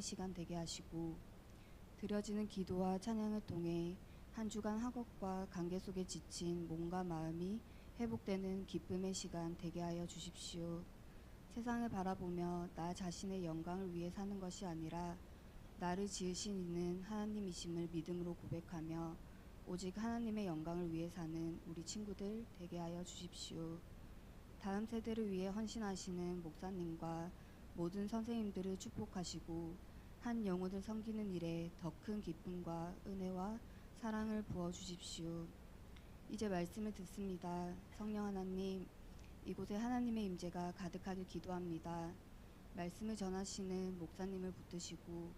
기쁨의 시간 되게 하시고 드려지는 기도와 찬양을 통해 한 주간 학업과 관계 속에 지친 몸과 마음이 회복되는 기쁨의 시간 되게 하여 주십시오. 세상을 바라보며 나 자신의 영광을 위해 사는 것이 아니라 나를 지으신 이는 하나님이심을 믿음으로 고백하며 오직 하나님의 영광을 위해 사는 우리 친구들 되게 하여 주십시오. 다음 세대를 위해 헌신하시는 목사님과 모든 선생님들을 축복하시고 한 영혼을 섬기는 일에 더 큰 기쁨과 은혜와 사랑을 부어주십시오. 이제 말씀을 듣습니다. 성령 하나님, 이곳에 하나님의 임재가 가득하길 기도합니다. 말씀을 전하시는 목사님을 붙드시고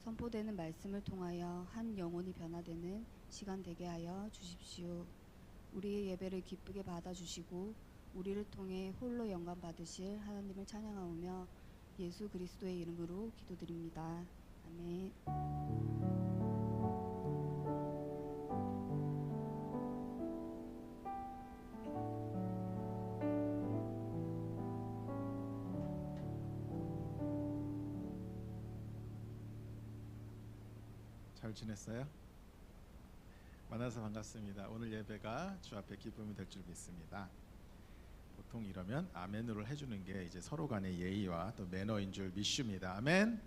선포되는 말씀을 통하여 한 영혼이 변화되는 시간 되게 하여 주십시오. 우리의 예배를 기쁘게 받아주시고 우리를 통해 홀로 영광 받으실 하나님을 찬양하오며 예수 그리스도의 이름으로 기도드립니다. 아멘. 잘 지냈어요? 만나서 반갑습니다. 오늘 예배가 주 앞에 기쁨이 될 줄 믿습니다. 보통 이러면 아멘으로 해주는 게 이제 서로 간의 예의와 또 매너인 줄 믿습니다. 아멘.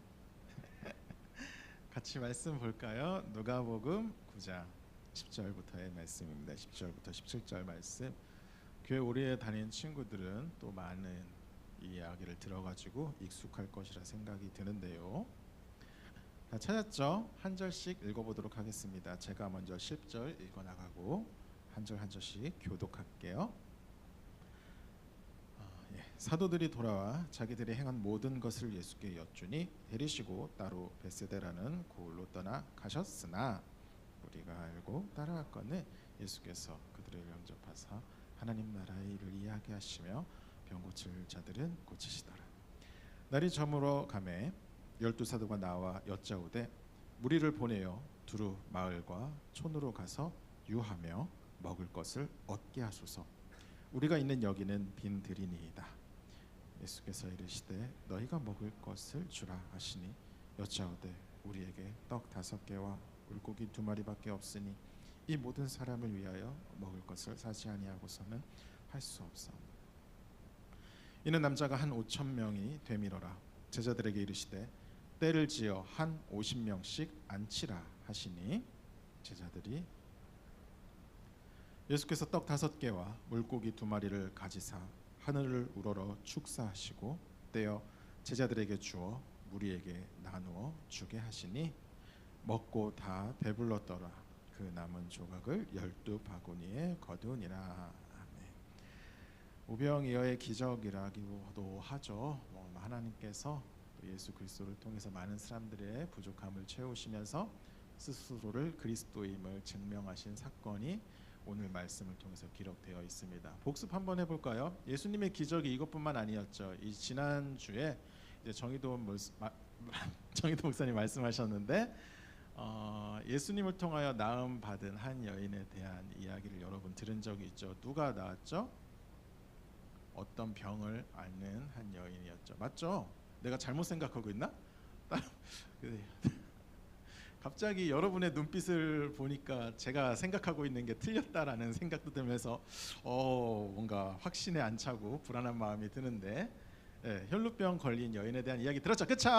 같이 말씀 볼까요? 누가복음 9장 10절부터의 말씀입니다. 10절부터 17절 말씀. 교회 오래 다닌 친구들은 또 많은 이야기를 들어가지고 익숙할 것이라 생각이 드는데요. 다 찾았죠? 한 절씩 읽어보도록 하겠습니다. 제가 먼저 10절 읽어나가고 한 절 한 절씩 교독할게요. 사도들이 돌아와 자기들이 행한 모든 것을 예수께 여쭈니 데리시고 따로 베세다라는 고을로 떠나 가셨으나 우리가 알고 따라갔거늘 예수께서 그들을 영접하사 하나님 나라의 일을 이야기하시며 병 고칠 자들은 고치시더라. 날이 저물어 가매 12사도가 나와 여짜오되 무리를 보내어 두루 마을과 촌으로 가서 유하며 먹을 것을 얻게 하소서. 우리가 있는 여기는 빈 들이니이다. 예수께서 이르시되 너희가 먹을 것을 주라 하시니 여짜오되 우리에게 떡 5개와 물고기 2마리밖에 없으니 이 모든 사람을 위하여 먹을 것을 사지 아니하고서는 할 수 없사오니 이는 남자가 한 5,000명이 되밀어라. 제자들에게 이르시되 때를 지어 한 50명씩 앉히라 하시니 제자들이 예수께서 떡 5개와 물고기 2마리를 가지사 하늘을 우러러 축사하시고 떼어 제자들에게 주어 무리에게 나누어 주게 하시니 먹고 다 배불렀더라. 그 남은 조각을 12바구니에 거두니라. 아멘. 오병이어의 기적이라기도 하죠. 하나님께서 예수 그리스도를 통해서 많은 사람들의 부족함을 채우시면서 스스로를 그리스도임을 증명하신 사건이 오늘 말씀을 통해서 기록되어 있습니다. 복습 한번 해볼까요? 예수님의 기적이 이것뿐만 아니었죠. 이 지난 주에 이제 정의도 목사님 말씀하셨는데 예수님을 통하여 나음 받은 한 여인에 대한 이야기를 여러분 들은 적이 있죠. 누가 나왔죠? 어떤 병을 앓는 한 여인이었죠. 맞죠? 내가 잘못 생각하고 있나? 갑자기 여러분의 눈빛을 보니까 제가 생각하고 있는 게 틀렸다라는 생각도 들면서 뭔가 확신에 안 차고 불안한 마음이 드는데 혈루병 걸린 여인에 대한 이야기 들었죠? 그쵸?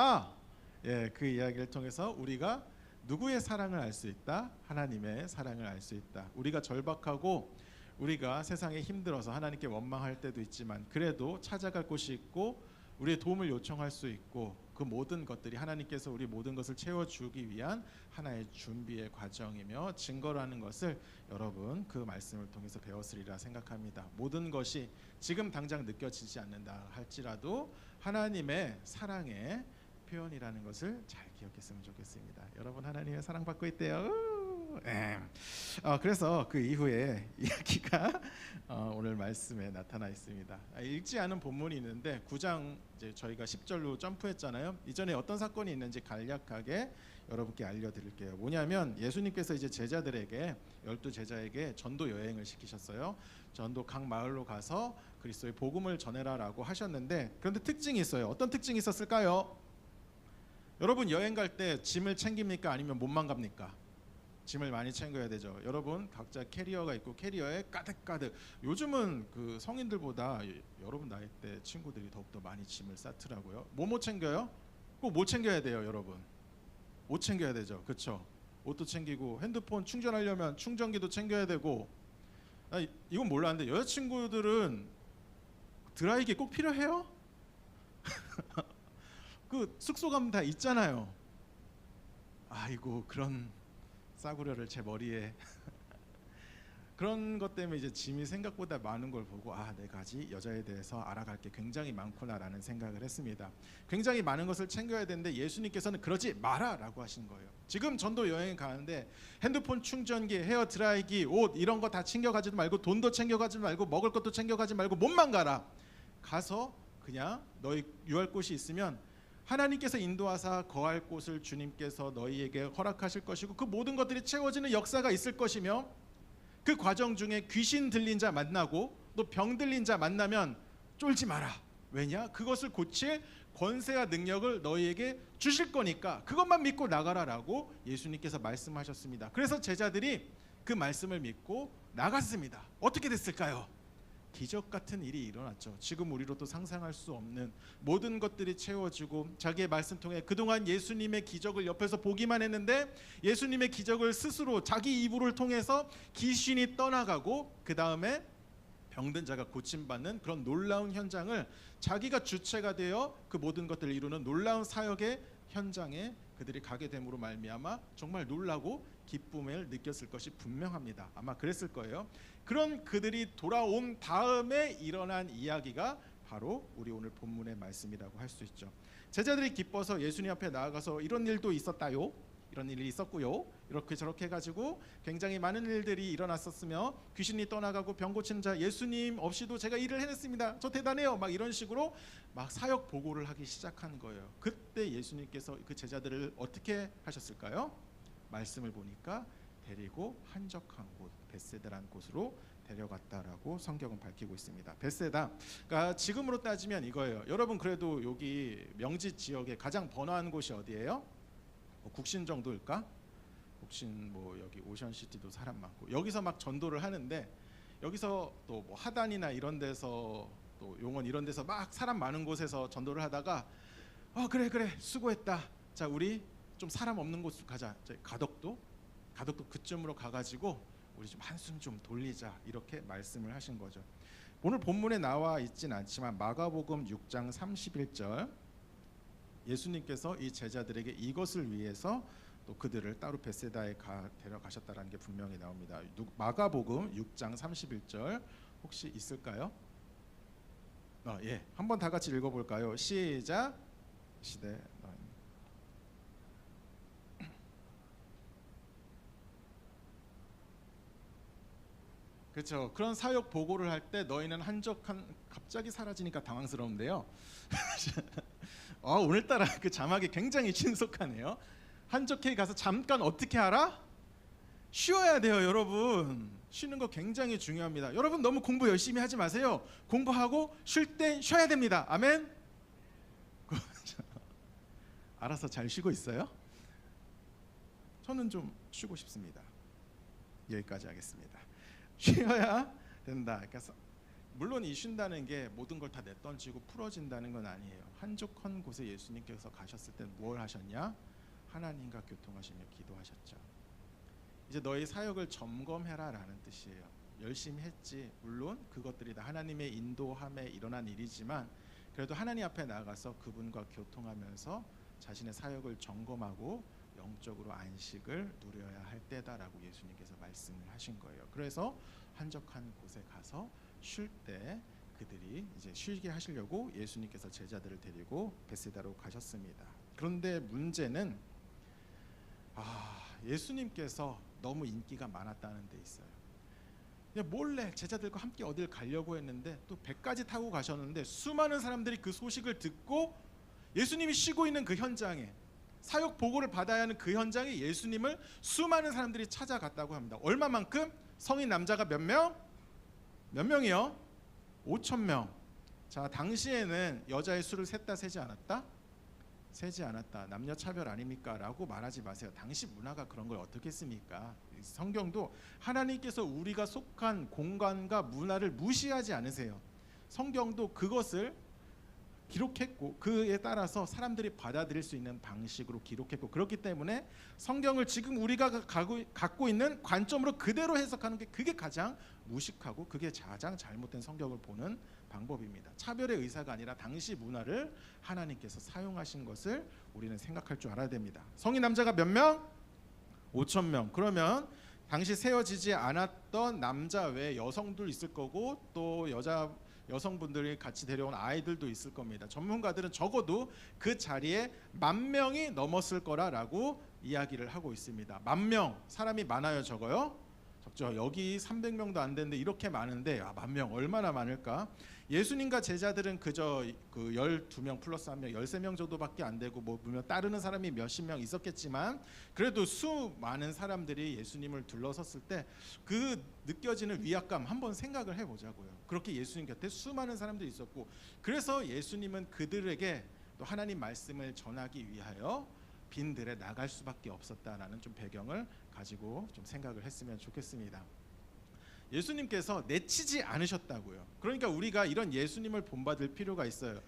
그 이야기를 통해서 우리가 누구의 사랑을 알 수 있다? 하나님의 사랑을 알 수 있다. 우리가 절박하고 우리가 세상에 힘들어서 하나님께 원망할 때도 있지만 그래도 찾아갈 곳이 있고 우리의 도움을 요청할 수 있고 그 모든 것들이 하나님께서 우리 모든 것을 채워주기 위한 하나의 준비의 과정이며 증거라는 것을 여러분 그 말씀을 통해서 배웠으리라 생각합니다. 모든 것이 지금 당장 느껴지지 않는다 할지라도 하나님의 사랑의 표현이라는 것을 잘 기억했으면 좋겠습니다. 여러분 하나님의 사랑받고 있대요. 그래서 그 이후에 이야기가 오늘 말씀에 나타나 있습니다. 읽지 않은 본문이 있는데 9장 이제 저희가 10절로 점프했잖아요. 이전에 어떤 사건이 있는지 간략하게 여러분께 알려드릴게요. 뭐냐면 예수님께서 이제 제자들에게 12제자에게 전도 여행을 시키셨어요. 전도 각 마을로 가서 그리스도의 복음을 전해라라고 하셨는데 그런데 특징이 있어요. 어떤 특징이 있었을까요? 여러분 여행 갈 때 짐을 챙깁니까? 아니면 몸만 갑니까? 짐을 많이 챙겨야 되죠. 여러분 각자 캐리어가 있고 캐리어에 가득가득. 요즘은 그 성인들보다 여러분 나이 때 친구들이 더욱더 많이 짐을 쌓더라고요. 뭐 챙겨요? 꼭 뭐 챙겨야 돼요, 여러분? 옷 챙겨야 되죠. 그렇죠? 옷도 챙기고 핸드폰 충전하려면 충전기도 챙겨야 되고. 이건 몰랐는데 여자친구들은 드라이기 꼭 필요해요? 그 숙소 가면 다 있잖아요. 아이고 그런 싸구려를 제 머리에 그런 것 때문에 이제 짐이 생각보다 많은 걸 보고 내가 아직 여자에 대해서 알아갈 게 굉장히 많구나라는 생각을 했습니다. 굉장히 많은 것을 챙겨야 되는데 예수님께서는 그러지 마라라고 하신 거예요. 지금 전도 여행 가는데 핸드폰 충전기, 헤어 드라이기, 옷 이런 거 다 챙겨가지도 말고 돈도 챙겨가지 말고 먹을 것도 챙겨가지 말고 몸만 가라. 가서 그냥 너희 유할 곳이 있으면 하나님께서 인도하사 거할 곳을 주님께서 너희에게 허락하실 것이고 그 모든 것들이 채워지는 역사가 있을 것이며 그 과정 중에 귀신 들린 자 만나고 또 병 들린 자 만나면 쫄지 마라. 왜냐? 그것을 고칠 권세와 능력을 너희에게 주실 거니까 그것만 믿고 나가라라고 예수님께서 말씀하셨습니다. 그래서 제자들이 그 말씀을 믿고 나갔습니다. 어떻게 됐을까요? 기적 같은 일이 일어났죠. 지금 우리로도 상상할 수 없는 모든 것들이 채워지고 자기의 말씀 통해 그동안 예수님의 기적을 옆에서 보기만 했는데 예수님의 기적을 스스로 자기 입으로 통해서 귀신이 떠나가고 그 다음에 병든 자가 고침받는 그런 놀라운 현장을 자기가 주체가 되어 그 모든 것들을 이루는 놀라운 사역의 현장에 그들이 가게 됨으로 말미암아 정말 놀라고 기쁨을 느꼈을 것이 분명합니다. 아마 그랬을 거예요. 그런 그들이 돌아온 다음에 일어난 이야기가 바로 우리 오늘 본문의 말씀이라고 할 수 있죠. 제자들이 기뻐서 예수님 앞에 나아가서 이런 일도 있었다요, 이런 일이 있었고요, 이렇게 저렇게 해가지고 굉장히 많은 일들이 일어났었으며 귀신이 떠나가고 병 고친 자 예수님 없이도 제가 일을 해냈습니다. 저 대단해요. 막 이런 식으로 막 사역 보고를 하기 시작한 거예요. 그때 예수님께서 그 제자들을 어떻게 하셨을까요? 말씀을 보니까 데리고 한적한 곳 벳세다라는 곳으로 데려갔다라고 성경은 밝히고 있습니다. 벳세다, 그러니까 지금으로 따지면 이거예요. 여러분 그래도 여기 명지 지역에 가장 번화한 곳이 어디예요? 국신 정도일까? 국신 뭐 여기 오션시티도 사람 많고 여기서 막 전도를 하는데 여기서 또 뭐 하단이나 이런 데서 또 용원 이런 데서 막 사람 많은 곳에서 전도를 하다가 그래 수고했다. 자 우리 좀 사람 없는 곳으로 가자. 저희 가덕도 그쯤으로 가가지고 우리 좀 한숨 좀 돌리자 이렇게 말씀을 하신 거죠. 오늘 본문에 나와 있진 않지만 마가복음 6장 31절 예수님께서 이 제자들에게 이것을 위해서 또 그들을 따로 벳세다에 데려가셨다라는 게 분명히 나옵니다. 마가복음 6장 31절 혹시 있을까요? 예, 한번 다 같이 읽어볼까요? 시작. 시대. 그렇죠. 그런 사역 보고를 할 때 너희는 한적한 갑자기 사라지니까 당황스러운데요. 오늘따라 그 자막이 굉장히 신속하네요. 한적해 가서 잠깐 어떻게 하라? 쉬어야 돼요, 여러분. 쉬는 거 굉장히 중요합니다. 여러분 너무 공부 열심히 하지 마세요. 공부하고 쉴 때 쉬어야 됩니다. 아멘. 알아서 잘 쉬고 있어요? 저는 좀 쉬고 싶습니다. 여기까지 하겠습니다. 쉬어야 된다. 그러니까 물론 이 쉰다는 게 모든 걸 다 내던지고 풀어진다는 건 아니에요. 한적한 곳에 예수님께서 가셨을 때 뭘 하셨냐? 하나님과 교통하시며 기도하셨죠. 이제 너희 사역을 점검해라라는 뜻이에요. 열심히 했지. 물론 그것들이 다 하나님의 인도함에 일어난 일이지만 그래도 하나님 앞에 나가서 그분과 교통하면서 자신의 사역을 점검하고 영적으로 안식을 누려야 할 때다라고 예수님께서 말씀을 하신 거예요. 그래서 한적한 곳에 가서 쉴 때 그들이 이제 쉬게 하시려고 예수님께서 제자들을 데리고 벳세다로 가셨습니다. 그런데 문제는 예수님께서 너무 인기가 많았다는 데 있어요. 그냥 몰래 제자들과 함께 어딜 가려고 했는데 또 배까지 타고 가셨는데 수많은 사람들이 그 소식을 듣고 예수님이 쉬고 있는 그 현장에 사역 보고를 받아야 하는 그 현장에 예수님을 수많은 사람들이 찾아갔다고 합니다. 얼마만큼? 성인 남자가 몇 명? 몇 명이요? 5,000명. 자, 당시에는 여자의 수를 셋 다 세지 않았다? 세지 않았다. 남녀 차별 아닙니까? 라고 말하지 마세요. 당시 문화가 그런 걸 어떻게 했습니까? 성경도 하나님께서 우리가 속한 공간과 문화를 무시하지 않으세요. 성경도 그것을 기록했고 그에 따라서 사람들이 받아들일 수 있는 방식으로 기록했고, 그렇기 때문에 성경을 지금 우리가 갖고 있는 관점으로 그대로 해석하는 게 그게 가장 무식하고 그게 가장 잘못된 성경을 보는 방법입니다. 차별의 의사가 아니라 당시 문화를 하나님께서 사용하신 것을 우리는 생각할 줄 알아야 됩니다. 성인 남자가 몇 명? 5천 명. 그러면 당시 세워지지 않았던 남자 외에 여성도 있을 거고 또 여성분들이 같이 데려온 아이들도 있을 겁니다. 전문가들은 적어도 그 자리에 10,000명이 넘었을 거라고 이야기를 하고 있습니다. 10,000명, 사람이 많아요, 적어요? 적죠. 여기 300명도 안 되는데 이렇게 많은데 10,000명 얼마나 많을까? 예수님과 제자들은 그저 그 12명 플러스 1명 13명 정도밖에 안 되고 뭐 물론 따르는 사람이 몇십 명 있었겠지만 그래도 수많은 사람들이 예수님을 둘러섰을 때 그 느껴지는 위압감 한번 생각을 해보자고요. 그렇게 예수님 곁에 수많은 사람들이 있었고, 그래서 예수님은 그들에게 또 하나님 말씀을 전하기 위하여 빈들에 나갈 수밖에 없었다라는 좀 배경을 가지고 좀 생각을 했으면 좋겠습니다. 예수님께서 내치지 않으셨다고요. 그러니까 우리가 이런 예수님을 본받을 필요가 있어요.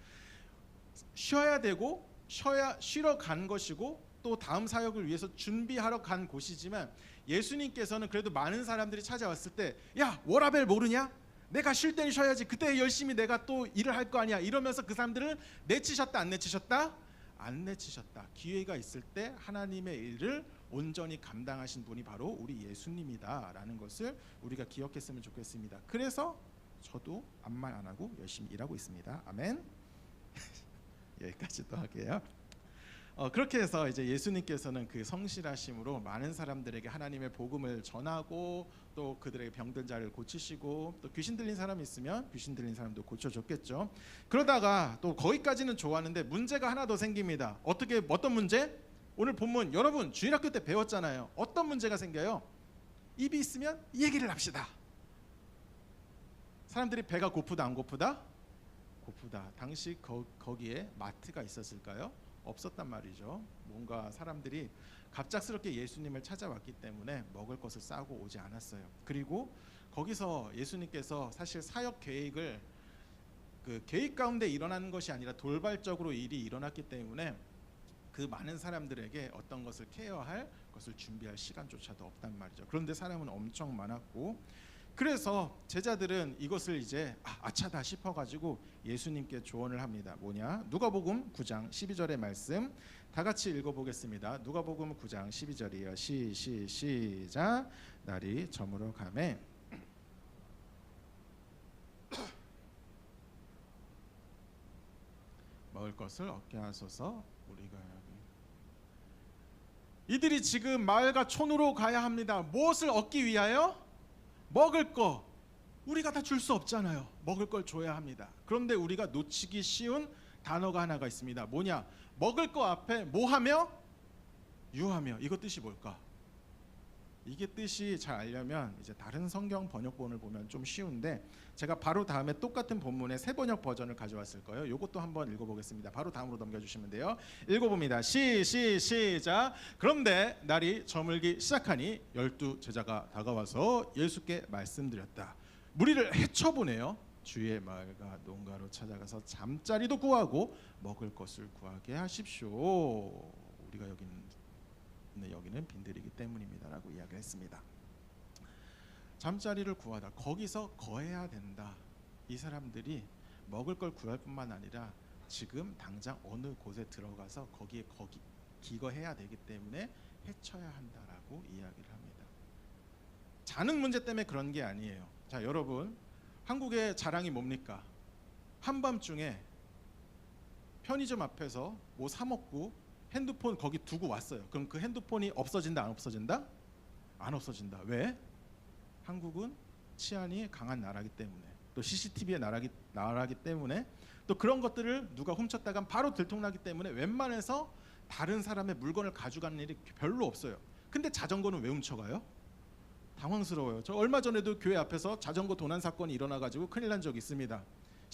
쉬어야 되고 쉬러 간 것이고 또 다음 사역을 위해서 준비하러 간 곳이지만, 예수님께서는 그래도 많은 사람들이 찾아왔을 때 야, 워라벨 모르냐? 내가 쉴 때는 쉬어야지. 그때 열심히 내가 또 일을 할 거 아니야. 이러면서 그 사람들을 내치셨다 안 내치셨다? 안 내치셨다. 기회가 있을 때 하나님의 일을 온전히 감당하신 분이 바로 우리 예수님이다라는 것을 우리가 기억했으면 좋겠습니다. 그래서 저도 아무 말 안 하고 열심히 일하고 있습니다. 아멘. 여기까지 또 할게요. 그렇게 해서 이제 예수님께서는 그 성실하심으로 많은 사람들에게 하나님의 복음을 전하고 또 그들의 병든 자를 고치시고 또 귀신 들린 사람이 있으면 귀신 들린 사람도 고쳐줬겠죠. 그러다가 또 거기까지는 좋았는데 문제가 하나 더 생깁니다. 어떤 문제? 오늘 본문 여러분 주일학교 때 배웠잖아요. 어떤 문제가 생겨요? 입이 있으면 얘기를 합시다. 사람들이 배가 고프다 안 고프다? 고프다. 당시 거기에 마트가 있었을까요? 없었단 말이죠. 뭔가 사람들이 갑작스럽게 예수님을 찾아왔기 때문에 먹을 것을 싸고 오지 않았어요. 그리고 거기서 예수님께서 사실 사역 계획을 그 계획 가운데 일어나는 것이 아니라 돌발적으로 일이 일어났기 때문에 그 많은 사람들에게 어떤 것을 케어할 것을 준비할 시간조차도 없단 말이죠. 그런데 사람은 엄청 많았고, 그래서 제자들은 이것을 이제 아차다 싶어가지고 예수님께 조언을 합니다. 뭐냐? 누가복음 9장 12절의 말씀 다 같이 읽어보겠습니다. 누가복음 9장 12절이요. 시작. 날이 저물어 가매 먹을 것을 얻게 하소서. 우리가 이들이 지금 마을과 촌으로 가야 합니다. 무엇을 얻기 위하여? 먹을 거. 우리가 다 줄 수 없잖아요. 먹을 걸 줘야 합니다. 그런데 우리가 놓치기 쉬운 단어가 하나가 있습니다. 뭐냐? 먹을 거 앞에 뭐하며? 유하며. 이거 뜻이 뭘까? 이게 뜻이 잘 알려면 이제 다른 성경 번역본을 보면 좀 쉬운데, 제가 바로 다음에 똑같은 본문의 새 번역 버전을 가져왔을 거예요. 이것도 한번 읽어보겠습니다. 바로 다음으로 넘겨주시면 돼요. 읽어봅니다. 시작. 그런데 날이 저물기 시작하니 12 제자가 다가와서 예수께 말씀드렸다. 무리를 헤쳐보내요. 주의 마을과 농가로 찾아가서 잠자리도 구하고 먹을 것을 구하게 하십시오. 우리가 여기는 빈들이기 때문입니다라고 이야기를 했습니다. 잠자리를 구하다. 거기서 거해야 된다. 이 사람들이 먹을 걸 구할 뿐만 아니라 지금 당장 어느 곳에 들어가서 거기 기거해야 되기 때문에 헤쳐야 한다라고 이야기를 합니다. 자는 문제 때문에 그런 게 아니에요. 자, 여러분, 한국의 자랑이 뭡니까? 한밤중에 편의점 앞에서 뭐 사 먹고 핸드폰 거기 두고 왔어요. 그럼 그 핸드폰이 없어진다 안 없어진다? 안 없어진다. 왜? 한국은 치안이 강한 나라기 때문에, 또 CCTV의 나라기 때문에, 또 그런 것들을 누가 훔쳤다간 바로 들통나기 때문에 웬만해서 다른 사람의 물건을 가져가는 일이 별로 없어요. 근데 자전거는 왜 훔쳐가요? 당황스러워요. 저 얼마 전에도 교회 앞에서 자전거 도난 사건이 일어나가지고 큰일 난 적이 있습니다.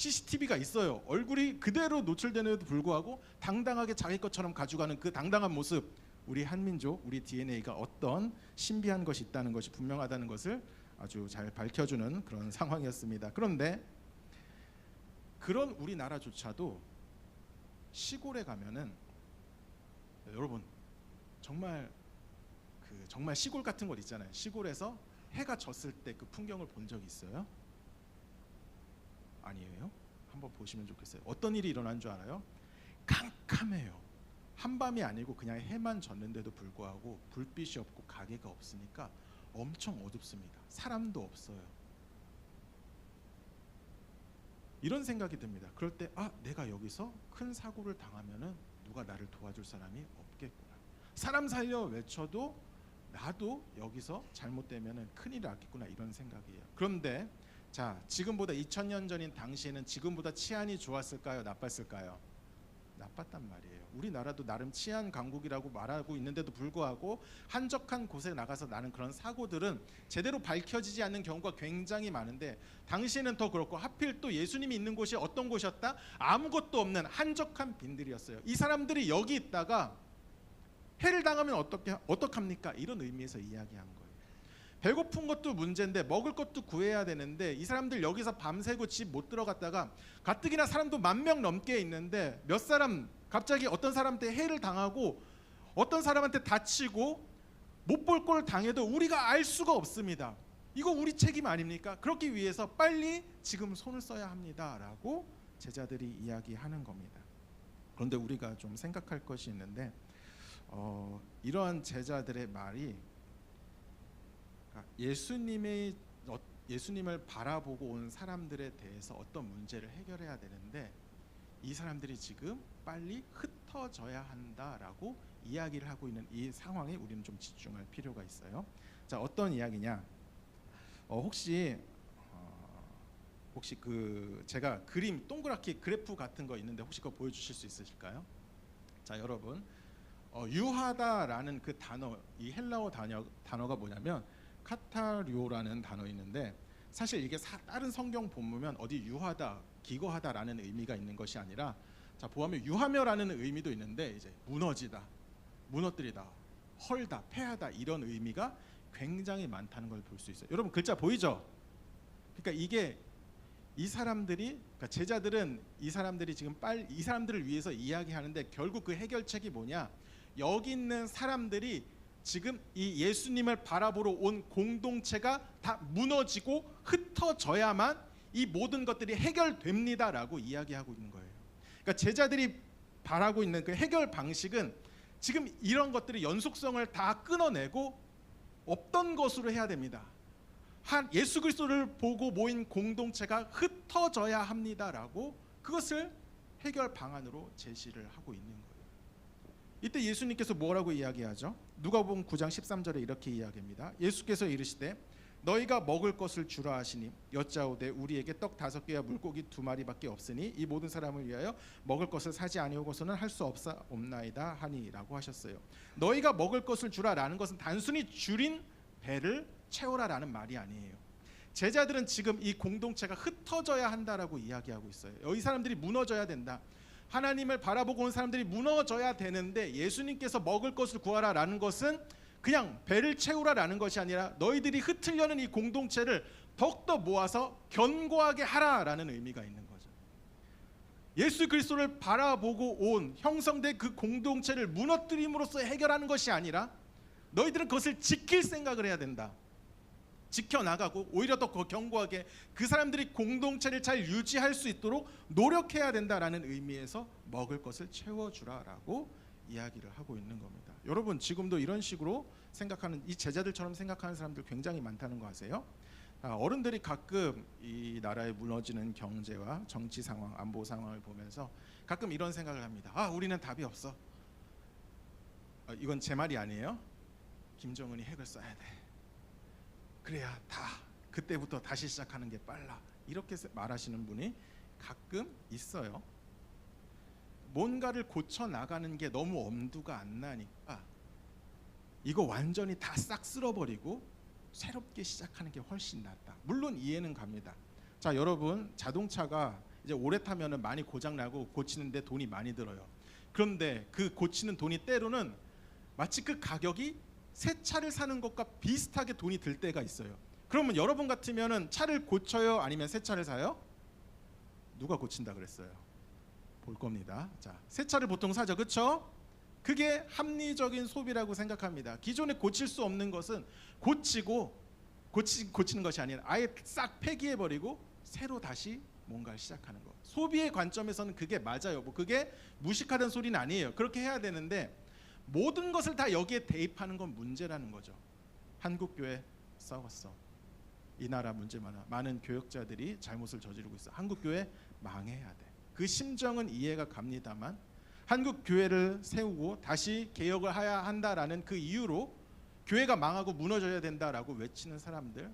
CCTV가 있어요. 얼굴이 그대로 노출되는데도 불구하고 당당하게 자기 것처럼 가져가는 그 당당한 모습, 우리 한민족, 우리 DNA가 어떤 신비한 것이 있다는 것이 분명하다는 것을 아주 잘 밝혀주는 그런 상황이었습니다. 그런데 그런 우리나라조차도 시골에 가면은, 여러분 정말 정말 시골 같은 곳 있잖아요. 시골에서 해가 졌을 때 그 풍경을 본 적 있어요? 아니에요? 한번 보시면 좋겠어요. 어떤 일이 일어난 줄 알아요? 캄캄해요. 한밤이 아니고 그냥 해만 졌는데도 불구하고 불빛이 없고 가게가 없으니까 엄청 어둡습니다. 사람도 없어요. 이런 생각이 듭니다. 그럴 때 내가 여기서 큰 사고를 당하면은 누가 나를 도와줄 사람이 없겠구나. 사람 살려 외쳐도 나도 여기서 잘못되면은 큰일이 났겠구나, 이런 생각이에요. 그런데 자, 지금보다 2000년 전인 당시에는 지금보다 치안이 좋았을까요? 나빴을까요? 나빴단 말이에요. 우리나라도 나름 치안 강국이라고 말하고 있는데도 불구하고 한적한 곳에 나가서 나는 그런 사고들은 제대로 밝혀지지 않는 경우가 굉장히 많은데, 당시에는 더 그렇고, 하필 또 예수님이 있는 곳이 어떤 곳이었다? 아무것도 없는 한적한 빈들이었어요. 이 사람들이 여기 있다가 해를 당하면 어떡합니까? 이런 의미에서 이야기한 거예요. 배고픈 것도 문제인데 먹을 것도 구해야 되는데, 이 사람들 여기서 밤새고 집 못 들어갔다가 가뜩이나 사람도 10,000명 넘게 있는데 몇 사람 갑자기 어떤 사람한테 해를 당하고 어떤 사람한테 다치고 못 볼 걸 당해도 우리가 알 수가 없습니다. 이거 우리 책임 아닙니까? 그렇기 위해서 빨리 지금 손을 써야 합니다라고 제자들이 이야기하는 겁니다. 그런데 우리가 좀 생각할 것이 있는데, 이러한 제자들의 말이 예수님을 바라보고 온 사람들에 대해서 어떤 문제를 해결해야 되는데, 이 사람들이 지금 빨리 흩어져야 한다라고 이야기를 하고 있는 이 상황에 우리는 좀 집중할 필요가 있어요. 자, 어떤 이야기냐? 혹시 그 제가 그림 동그랗게 그래프 같은 거 있는데 혹시 그거 보여주실 수 있으실까요? 자, 여러분, 유하다라는 그 단어, 이 헬라어 단어가 뭐냐면 카타료라는 단어 있는데, 사실 이게 다른 성경 본문면 어디 유하다, 기거하다라는 의미가 있는 것이 아니라, 자, 보면 유하며라는 의미도 있는데, 이제 무너지다, 무너뜨리다, 헐다, 패하다, 이런 의미가 굉장히 많다는 걸 볼 수 있어요. 여러분 글자 보이죠? 그러니까 이게 이 사람들이, 그러니까 제자들은 이 사람들이 지금 이 사람들을 위해서 이야기하는데, 결국 그 해결책이 뭐냐? 여기 있는 사람들이 지금 이 예수님을 바라보러 온 공동체가 다 무너지고 흩어져야만 이 모든 것들이 해결됩니다라고 이야기하고 있는 거예요. 그러니까 제자들이 바라고 있는 그 해결 방식은 지금 이런 것들이 연속성을 다 끊어내고 없던 것으로 해야 됩니다. 한 예수 그리스도를 보고 모인 공동체가 흩어져야 합니다라고 그것을 해결 방안으로 제시를 하고 있는 거예요. 이때 예수님께서 뭐라고 이야기하죠? 누가복음 9장 13절에 이렇게 이야기합니다. 예수께서 이르시되 너희가 먹을 것을 주라 하시니 여짜오되 우리에게 떡 5개와 물고기 2마리밖에 없으니 이 모든 사람을 위하여 먹을 것을 사지 아니하고서는 할 수 없나이다 하니라고 하셨어요. 너희가 먹을 것을 주라라는 것은 단순히 줄인 배를 채우라라는 말이 아니에요. 제자들은 지금 이 공동체가 흩어져야 한다라고 이야기하고 있어요. 이 사람들이 무너져야 된다. 하나님을 바라보고 온 사람들이 무너져야 되는데, 예수님께서 먹을 것을 구하라라는 것은 그냥 배를 채우라라는 것이 아니라 너희들이 흩으려는 이 공동체를 더욱더 모아서 견고하게 하라라는 의미가 있는 거죠. 예수 그리스도를 바라보고 온 형성된 그 공동체를 무너뜨림으로써 해결하는 것이 아니라 너희들은 그것을 지킬 생각을 해야 된다. 지켜나가고 오히려 더 견고하게 그 사람들이 공동체를 잘 유지할 수 있도록 노력해야 된다라는 의미에서 먹을 것을 채워주라라고 이야기를 하고 있는 겁니다. 여러분 지금도 이런 식으로 생각하는, 이 제자들처럼 생각하는 사람들 굉장히 많다는 거 아세요? 어른들이 가끔 이 나라의 무너지는 경제와 정치 상황, 안보 상황을 보면서 가끔 이런 생각을 합니다. 우리는 답이 없어. 이건 제 말이 아니에요. 김정은이 핵을 쏴야 돼. 그래야 다 그때부터 다시 시작하는 게 빨라. 이렇게 말하시는 분이 가끔 있어요. 뭔가를 고쳐 나가는 게 너무 엄두가 안 나니까 이거 완전히 다 싹 쓸어버리고 새롭게 시작하는 게 훨씬 낫다. 물론 이해는 갑니다. 자, 여러분 자동차가 이제 오래 타면은 많이 고장 나고 고치는데 돈이 많이 들어요. 그런데 그 고치는 돈이 때로는 마치 그 가격이 새 차를 사는 것과 비슷하게 돈이 들 때가 있어요. 그러면 여러분 같으면은 차를 고쳐요, 아니면 새 차를 사요? 누가 고친다 그랬어요? 볼 겁니다. 자, 새 차를 보통 사죠, 그렇죠? 그게 합리적인 소비라고 생각합니다. 기존에 고칠 수 없는 것은 고치는 것이 아니라 아예 싹 폐기해버리고 새로 다시 뭔가를 시작하는 거. 소비의 관점에서는 그게 맞아요. 뭐 그게 무식하다는 소리는 아니에요. 그렇게 해야 되는데 모든 것을 다 여기에 대입하는 건 문제라는 거죠. 한국 교회 썩었어. 이 나라 문제 많은 교역자들이 잘못을 저지르고 있어. 한국 교회 망해야 돼. 그 심정은 이해가 갑니다만 한국 교회를 세우고 다시 개혁을 해야 한다라는 그 이유로 교회가 망하고 무너져야 된다라고 외치는 사람들,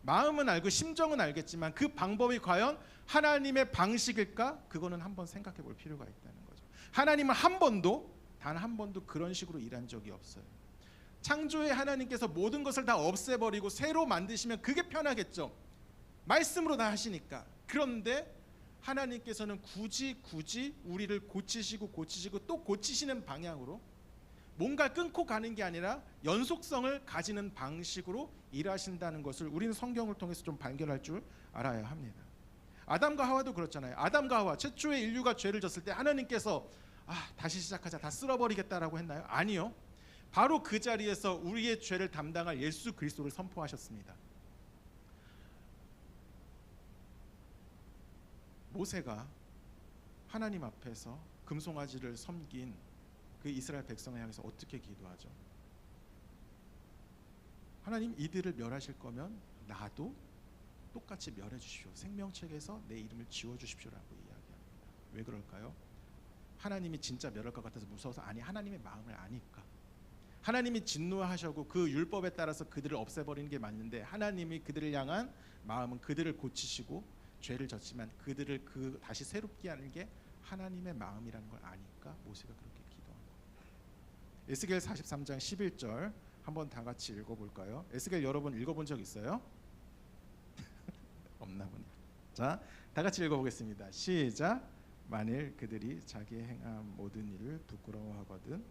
마음은 알고 심정은 알겠지만 그 방법이 과연 하나님의 방식일까? 그거는 한번 생각해 볼 필요가 있다는 거죠. 하나님은 단 한 번도 그런 식으로 일한 적이 없어요. 창조의 하나님께서 모든 것을 다 없애버리고 새로 만드시면 그게 편하겠죠. 말씀으로 다 하시니까. 그런데 하나님께서는 굳이 우리를 고치시고 또 고치시는 방향으로 뭔가 끊고 가는 게 아니라 연속성을 가지는 방식으로 일하신다는 것을 우리는 성경을 통해서 좀 발견할 줄 알아야 합니다. 아담과 하와도 그렇잖아요. 아담과 하와 최초의 인류가 죄를 졌을 때 하나님께서 다시 시작하자, 다 쓸어버리겠다라고 했나요? 아니요. 바로 그 자리에서 우리의 죄를 담당할 예수 그리스도를 선포하셨습니다. 모세가 하나님 앞에서 금송아지를 섬긴 그 이스라엘 백성을 향해서 어떻게 기도하죠? 하나님, 이들을 멸하실 거면 나도 똑같이 멸해 주십시오. 생명책에서 내 이름을 지워 주십시오라고 이야기합니다. 왜 그럴까요? 하나님이 진짜 멸할 것 같아서 무서워서? 아니, 하나님의 마음을 아니까. 하나님이 진노하셔고 그 율법에 따라서 그들을 없애버리는 게 맞는데 하나님이 그들을 향한 마음은 그들을 고치시고 죄를 졌지만 그들을 다시 새롭게 하는 게 하나님의 마음이라는 걸 아니까 모세가 그렇게 기도한 거예요. 에스겔 43장 11절 한번 다 같이 읽어볼까요? 에스겔 여러분 읽어본 적 있어요? 없나 보네요. 자, 다 같이 읽어보겠습니다. 시작. 만일 그들이 자기 행한 모든 일을 부끄러워하거든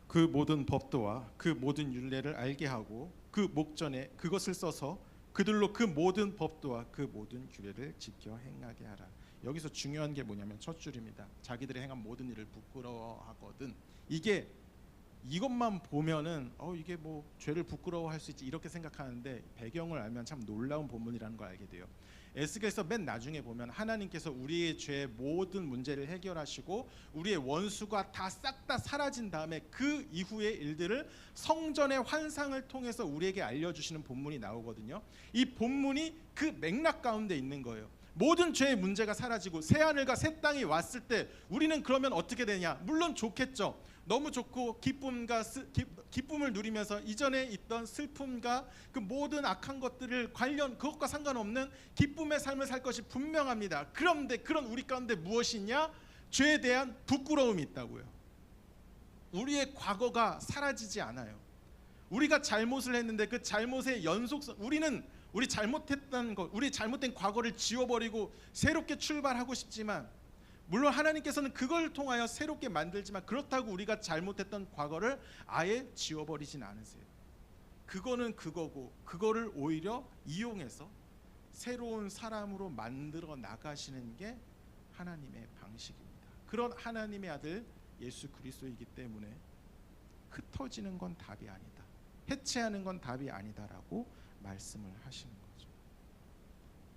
그 모든 법도와 그 모든 율례를 알게 하고 그 목전에 그것을 써서 그들로 그 모든 법도와 그 모든 규례를 지켜 행하게 하라. 여기서 중요한 게 뭐냐면 첫 줄입니다. 자기들이 행한 모든 일을 부끄러워하거든. 이것만 보면은 이게 뭐 죄를 부끄러워할 수 있지 이렇게 생각하는데 배경을 알면 참 놀라운 본문이라는 걸 알게 돼요. 에스겔서 맨 나중에 보면 하나님께서 우리의 죄의 모든 문제를 해결하시고 우리의 원수가 다 싹 다 사라진 다음에 그 이후의 일들을 성전의 환상을 통해서 우리에게 알려주시는 본문이 나오거든요. 이 본문이 그 맥락 가운데 있는 거예요. 모든 죄의 문제가 사라지고 새 하늘과 새 땅이 왔을 때 우리는 그러면 어떻게 되냐? 물론 좋겠죠. 너무 좋고 기쁨을 누리면서 이전에 있던 슬픔과 그 모든 악한 것들을 그것과 상관없는 기쁨의 삶을 살 것이 분명합니다. 그런데 그런 우리 가운데 무엇이 있냐? 죄에 대한 부끄러움이 있다고요. 우리의 과거가 사라지지 않아요. 우리가 잘못을 했는데 그 잘못의 연속성, 우리 잘못했던 것, 우리 잘못된 과거를 지워버리고 새롭게 출발하고 싶지만 물론 하나님께서는 그걸 통하여 새롭게 만들지만 그렇다고 우리가 잘못했던 과거를 아예 지워버리진 않으세요. 그거는 그거고 그거를 오히려 이용해서 새로운 사람으로 만들어 나가시는 게 하나님의 방식입니다. 그런 하나님의 아들 예수 그리스도이기 때문에 흩어지는 건 답이 아니다. 해체하는 건 답이 아니다라고 말씀을 하시는 거죠.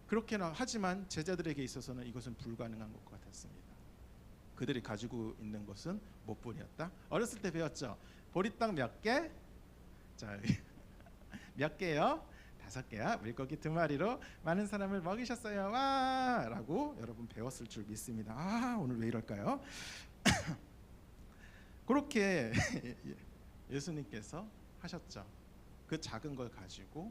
그렇게나 하지만 제자들에게 있어서는 이것은 불가능한 것 같았습니다. 그들이 가지고 있는 것은 못뿐이었다. 어렸을 때 배웠죠. 보리떡 몇 개? 자, 몇 개요? 5개야. 물고기 2마리로 많은 사람을 먹이셨어요. 와! 라고 여러분 배웠을 줄 믿습니다. 오늘 왜 이럴까요? 그렇게 예수님께서 하셨죠. 그 작은 걸 가지고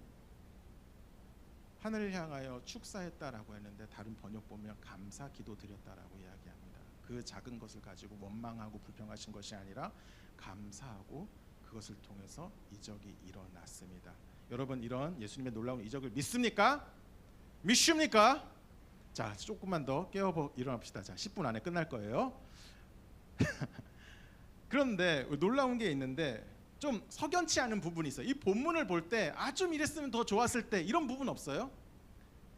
하늘을 향하여 축사했다라고 했는데 다른 번역 보면 감사 기도 드렸다라고 이야기합니다. 그 작은 것을 가지고 원망하고 불평하신 것이 아니라 감사하고 그것을 통해서 이적이 일어났습니다. 여러분 이런 예수님의 놀라운 이적을 믿습니까? 믿습니까? 자, 조금만 더 깨어 일어납시다. 자, 10분 안에 끝날 거예요. 그런데 놀라운 게 있는데 좀 석연치 않은 부분이 있어요. 이 본문을 볼 때 좀 이랬으면 더 좋았을 때 이런 부분 없어요?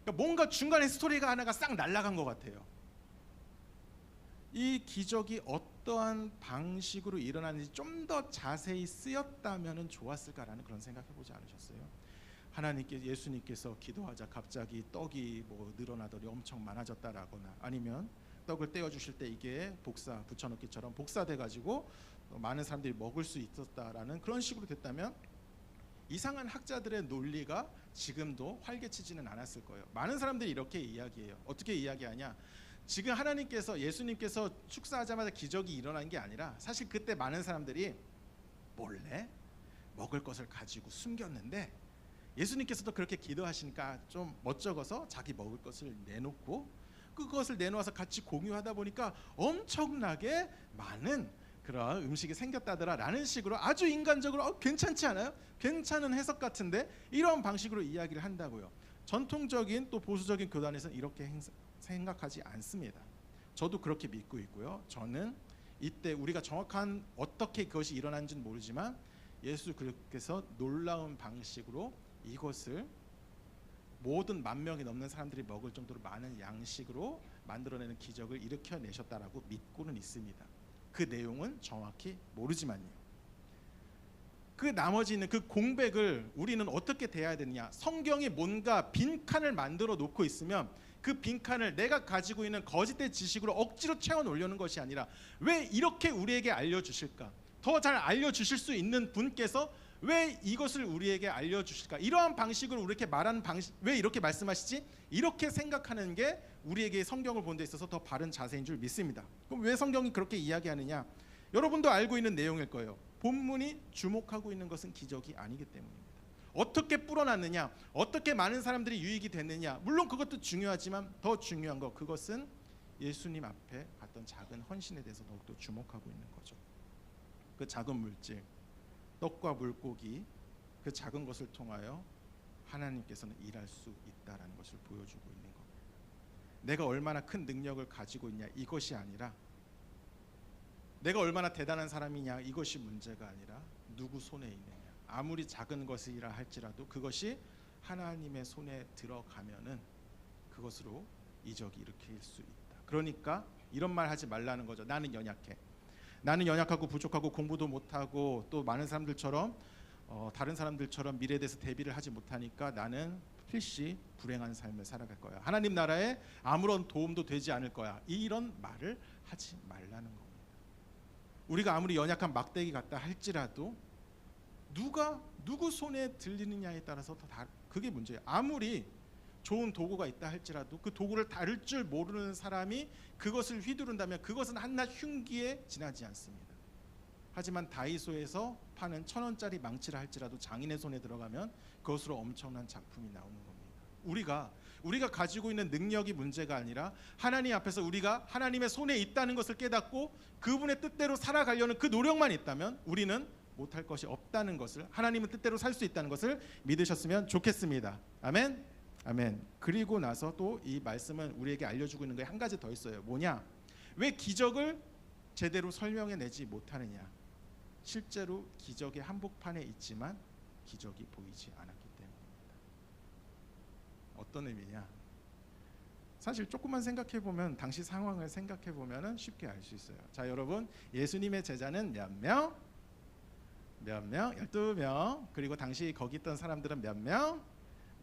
그러니까 뭔가 중간에 스토리가 하나가 싹 날아간 것 같아요. 이 기적이 어떠한 방식으로 일어나는지 좀 더 자세히 쓰였다면 좋았을까라는 그런 생각해보지 않으셨어요? 예수님께서 기도하자 갑자기 떡이 늘어나더니 엄청 많아졌다라거나, 아니면 떡을 떼어 주실 때 이게 복사 붙여넣기처럼 복사돼 가지고 많은 사람들이 먹을 수 있었다라는 그런 식으로 됐다면 이상한 학자들의 논리가 지금도 활개치지는 않았을 거예요. 많은 사람들이 이렇게 이야기해요. 어떻게 이야기하냐? 지금 예수님께서 축사하자마자 기적이 일어난 게 아니라 사실 그때 많은 사람들이 몰래 먹을 것을 가지고 숨겼는데 예수님께서도 그렇게 기도하시니까 좀 멋쩍어서 자기 먹을 것을 내놓고 그것을 내놓아서 같이 공유하다 보니까 엄청나게 많은 그런 음식이 생겼다더라라는 식으로 아주 인간적으로 괜찮지 않아요? 괜찮은 해석 같은데 이런 방식으로 이야기를 한다고요. 전통적인 또 보수적인 교단에서는 이렇게 생각하지 않습니다. 저도 그렇게 믿고 있고요. 저는 이때 우리가 정확한 어떻게 그것이 일어난지는 모르지만 예수께서 놀라운 방식으로 이것을 모든 10,000명이 넘는 사람들이 먹을 정도로 많은 양식으로 만들어내는 기적을 일으켜내셨다라고 믿고는 있습니다. 그 내용은 정확히 모르지만요. 그 나머지 있는 그 공백을 우리는 어떻게 대해야 되느냐? 성경이 뭔가 빈칸을 만들어 놓고 있으면 그 빈칸을 내가 가지고 있는 거짓된 지식으로 억지로 채워 놓으려는 것이 아니라 왜 이렇게 우리에게 알려주실까? 더 잘 알려주실 수 있는 분께서 왜 이것을 우리에게 알려주실까? 이러한 방식으로 우리에게 말하는 방식, 왜 이렇게 말씀하시지? 이렇게 생각하는 게 우리에게 성경을 보는 데 있어서 더 바른 자세인 줄 믿습니다. 그럼 왜 성경이 그렇게 이야기하느냐? 여러분도 알고 있는 내용일 거예요. 본문이 주목하고 있는 것은 기적이 아니기 때문입니다. 어떻게 불어났느냐, 어떻게 많은 사람들이 유익이 됐느냐, 물론 그것도 중요하지만 더 중요한 거, 그것은 예수님 앞에 갔던 작은 헌신에 대해서 더욱더 주목하고 있는 거죠. 그 작은 물질, 떡과 물고기, 그 작은 것을 통하여 하나님께서는 일할 수 있다라는 것을 보여주고 있는 겁니다. 내가 얼마나 큰 능력을 가지고 있냐, 이것이 아니라 내가 얼마나 대단한 사람이냐, 이것이 문제가 아니라 누구 손에 있느냐. 아무리 작은 것이라 할지라도 그것이 하나님의 손에 들어가면은 그것으로 이적이 일으킬 수 있다. 그러니까 이런 말 하지 말라는 거죠. 나는 연약해. 나는 연약하고 부족하고 공부도 못하고 또 많은 사람들처럼 다른 사람들처럼 미래에 대해서 대비를 하지 못하니까 나는 필시 불행한 삶을 살아갈 거야. 하나님 나라에 아무런 도움도 되지 않을 거야. 이런 말을 하지 말라는 겁니다. 우리가 아무리 연약한 막대기 같다 할지라도 누구 손에 들리느냐에 따라서 그게 문제예요. 아무리 좋은 도구가 있다 할지라도 그 도구를 다룰 줄 모르는 사람이 그것을 휘두른다면 그것은 한낱 흉기에 지나지 않습니다. 하지만 다이소에서 파는 1,000원짜리 망치라 할지라도 장인의 손에 들어가면 그것으로 엄청난 작품이 나오는 겁니다. 우리가 가지고 있는 능력이 문제가 아니라 하나님 앞에서 우리가 하나님의 손에 있다는 것을 깨닫고 그분의 뜻대로 살아가려는 그 노력만 있다면 우리는 못할 것이 없다는 것을, 하나님의 뜻대로 살 수 있다는 것을 믿으셨으면 좋겠습니다. 아멘. 아멘. 그리고 나서 또 이 말씀은 우리에게 알려주고 있는 게 한 가지 더 있어요. 뭐냐? 왜 기적을 제대로 설명해내지 못하느냐? 실제로 기적의 한복판에 있지만 기적이 보이지 않았기 때문입니다. 어떤 의미냐? 사실 조금만 생각해보면, 당시 상황을 생각해보면 쉽게 알 수 있어요. 자, 여러분, 예수님의 제자는 몇 명? 12명. 그리고 당시 거기 있던 사람들은 몇 명?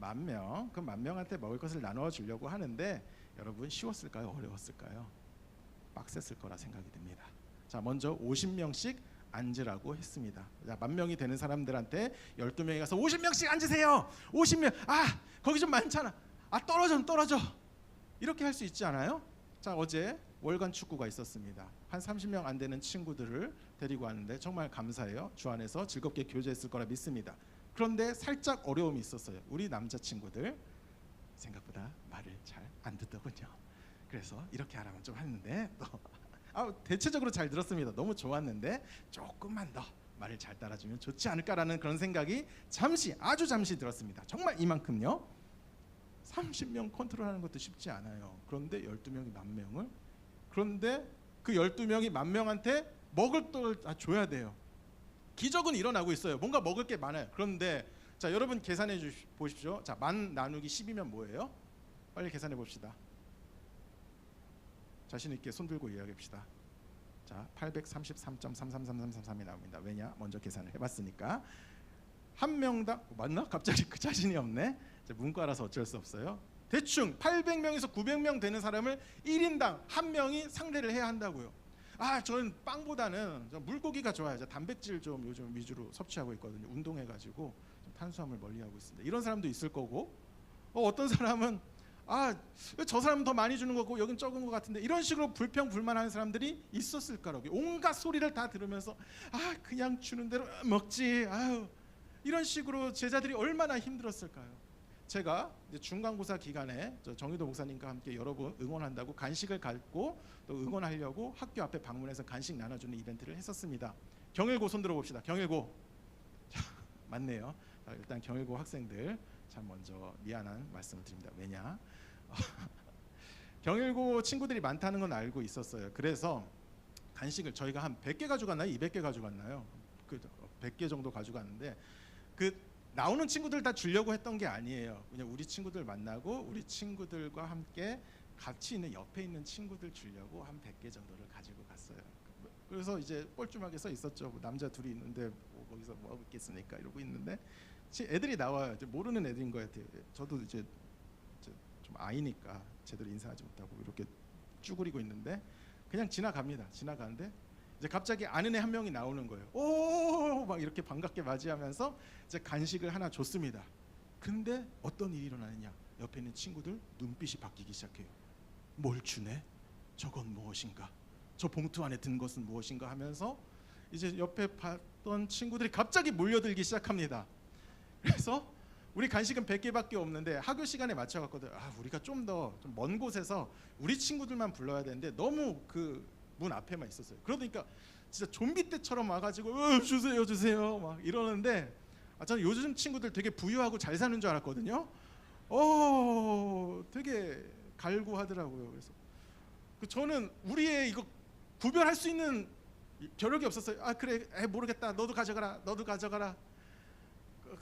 10,000명. 그 10,000명한테 먹을 것을 나눠 주려고 하는데 여러분, 쉬웠을까요? 어려웠을까요? 빡셌을 거라 생각이 듭니다. 자, 먼저 50명씩 앉으라고 했습니다. 자, 10,000명이 되는 사람들한테 12명이 가서 50명씩 앉으세요. 50명. 거기 좀 많잖아. 떨어져. 이렇게 할 수 있지 않아요? 자, 어제 월간 축구가 있었습니다. 한 30명 안 되는 친구들을 데리고 왔는데 정말 감사해요. 주 안에서 즐겁게 교제했을 거라 믿습니다. 그런데 살짝 어려움이 있었어요. 우리 남자친구들 생각보다 말을 잘 안 듣더군요. 그래서 이렇게 하라면 좀 했는데 대체적으로 잘 들었습니다. 너무 좋았는데 조금만 더 말을 잘 따라주면 좋지 않을까라는 그런 생각이 잠시, 아주 잠시 들었습니다. 정말 이만큼요. 30명 컨트롤하는 것도 쉽지 않아요. 그런데 12명이 10,000명을, 그런데 그 12명이 10,000명한테 먹을 걸 다 줘야 돼요. 기적은 일어나고 있어요. 뭔가 먹을 게 많아요. 그런데 자, 여러분 계산해 보십시오. 자, 10,000 나누기 10이면 뭐예요? 빨리 계산해 봅시다. 자신 있게 손 들고 이야기합시다. 자, 833.333333이 나옵니다. 왜냐? 먼저 계산을 해봤으니까. 한 명당 맞나? 갑자기 그 자신이 없네. 문과라서 어쩔 수 없어요. 대충 800명에서 900명 되는 사람을 1인당 한 명이 상대를 해야 한다고요. 아, 저는 빵보다는 물고기가 좋아요. 단백질 좀 요즘 위주로 섭취하고 있거든요. 운동해가지고 좀 탄수화물 멀리하고 있습니다. 이런 사람도 있을 거고, 어떤 사람은 저 사람은 더 많이 주는 거고 여긴 적은 것 같은데, 이런 식으로 불평불만하는 사람들이 있었을 거라고요. 온갖 소리를 다 들으면서 그냥 주는 대로 먹지, 이런 식으로 제자들이 얼마나 힘들었을까요? 제가 이제 중간고사 기간에 정유도 목사님과 함께 여러분 응원한다고 간식을 갖고 또 응원하려고 학교 앞에 방문해서 간식 나눠주는 이벤트를 했었습니다. 경일고 손 들어봅시다. 경일고. 맞네요. 일단 경일고 학생들 참 먼저 미안한 말씀을 드립니다. 왜냐? 경일고 친구들이 많다는 건 알고 있었어요. 그래서 간식을 저희가 한 100개 가져갔나요? 200개 가져갔나요? 100개 정도 가져갔는데, 나오는 친구들 다 주려고 했던 게 아니에요. 그냥 우리 친구들 만나고 우리 친구들과 함께 같이 있는 옆에 있는 친구들 주려고 한 100개 정도를 가지고 갔어요. 그래서 이제 뻘쭘하게 써 있었죠. 남자 둘이 있는데 거기서 뭐 하고 있겠습니까? 이러고 있는데 애들이 나와요. 이제 모르는 애들인 것 같아요. 저도 이제 좀 아이니까 제대로 인사하지 못하고 이렇게 쭈그리고 있는데 그냥 지나갑니다. 지나가는데 이제 갑자기 아는 애 한 명이 나오는 거예요. 오, 막 이렇게 반갑게 맞이하면서 이제 간식을 하나 줬습니다. 근데 어떤 일이 일어나느냐? 옆에 있는 친구들 눈빛이 바뀌기 시작해요. 뭘 주네? 저건 무엇인가? 저 봉투 안에 든 것은 무엇인가 하면서 이제 옆에 봤던 친구들이 갑자기 몰려들기 시작합니다. 그래서 우리 간식은 100개밖에 없는데 학교 시간에 맞춰갔거든. 우리가 좀 더 먼 곳에서 우리 친구들만 불러야 되는데 너무 그 문 앞에만 있었어요. 그러니까 진짜 좀비 때처럼 와가지고 주세요 주세요 막 이러는데, 저는 요즘 친구들 되게 부유하고 잘 사는 줄 알았거든요. 되게 갈구하더라고요. 그래서 저는 우리의 이거 구별할 수 있는 겨력이 없었어요. 그래, 모르겠다. 너도 가져가라. 너도 가져가라.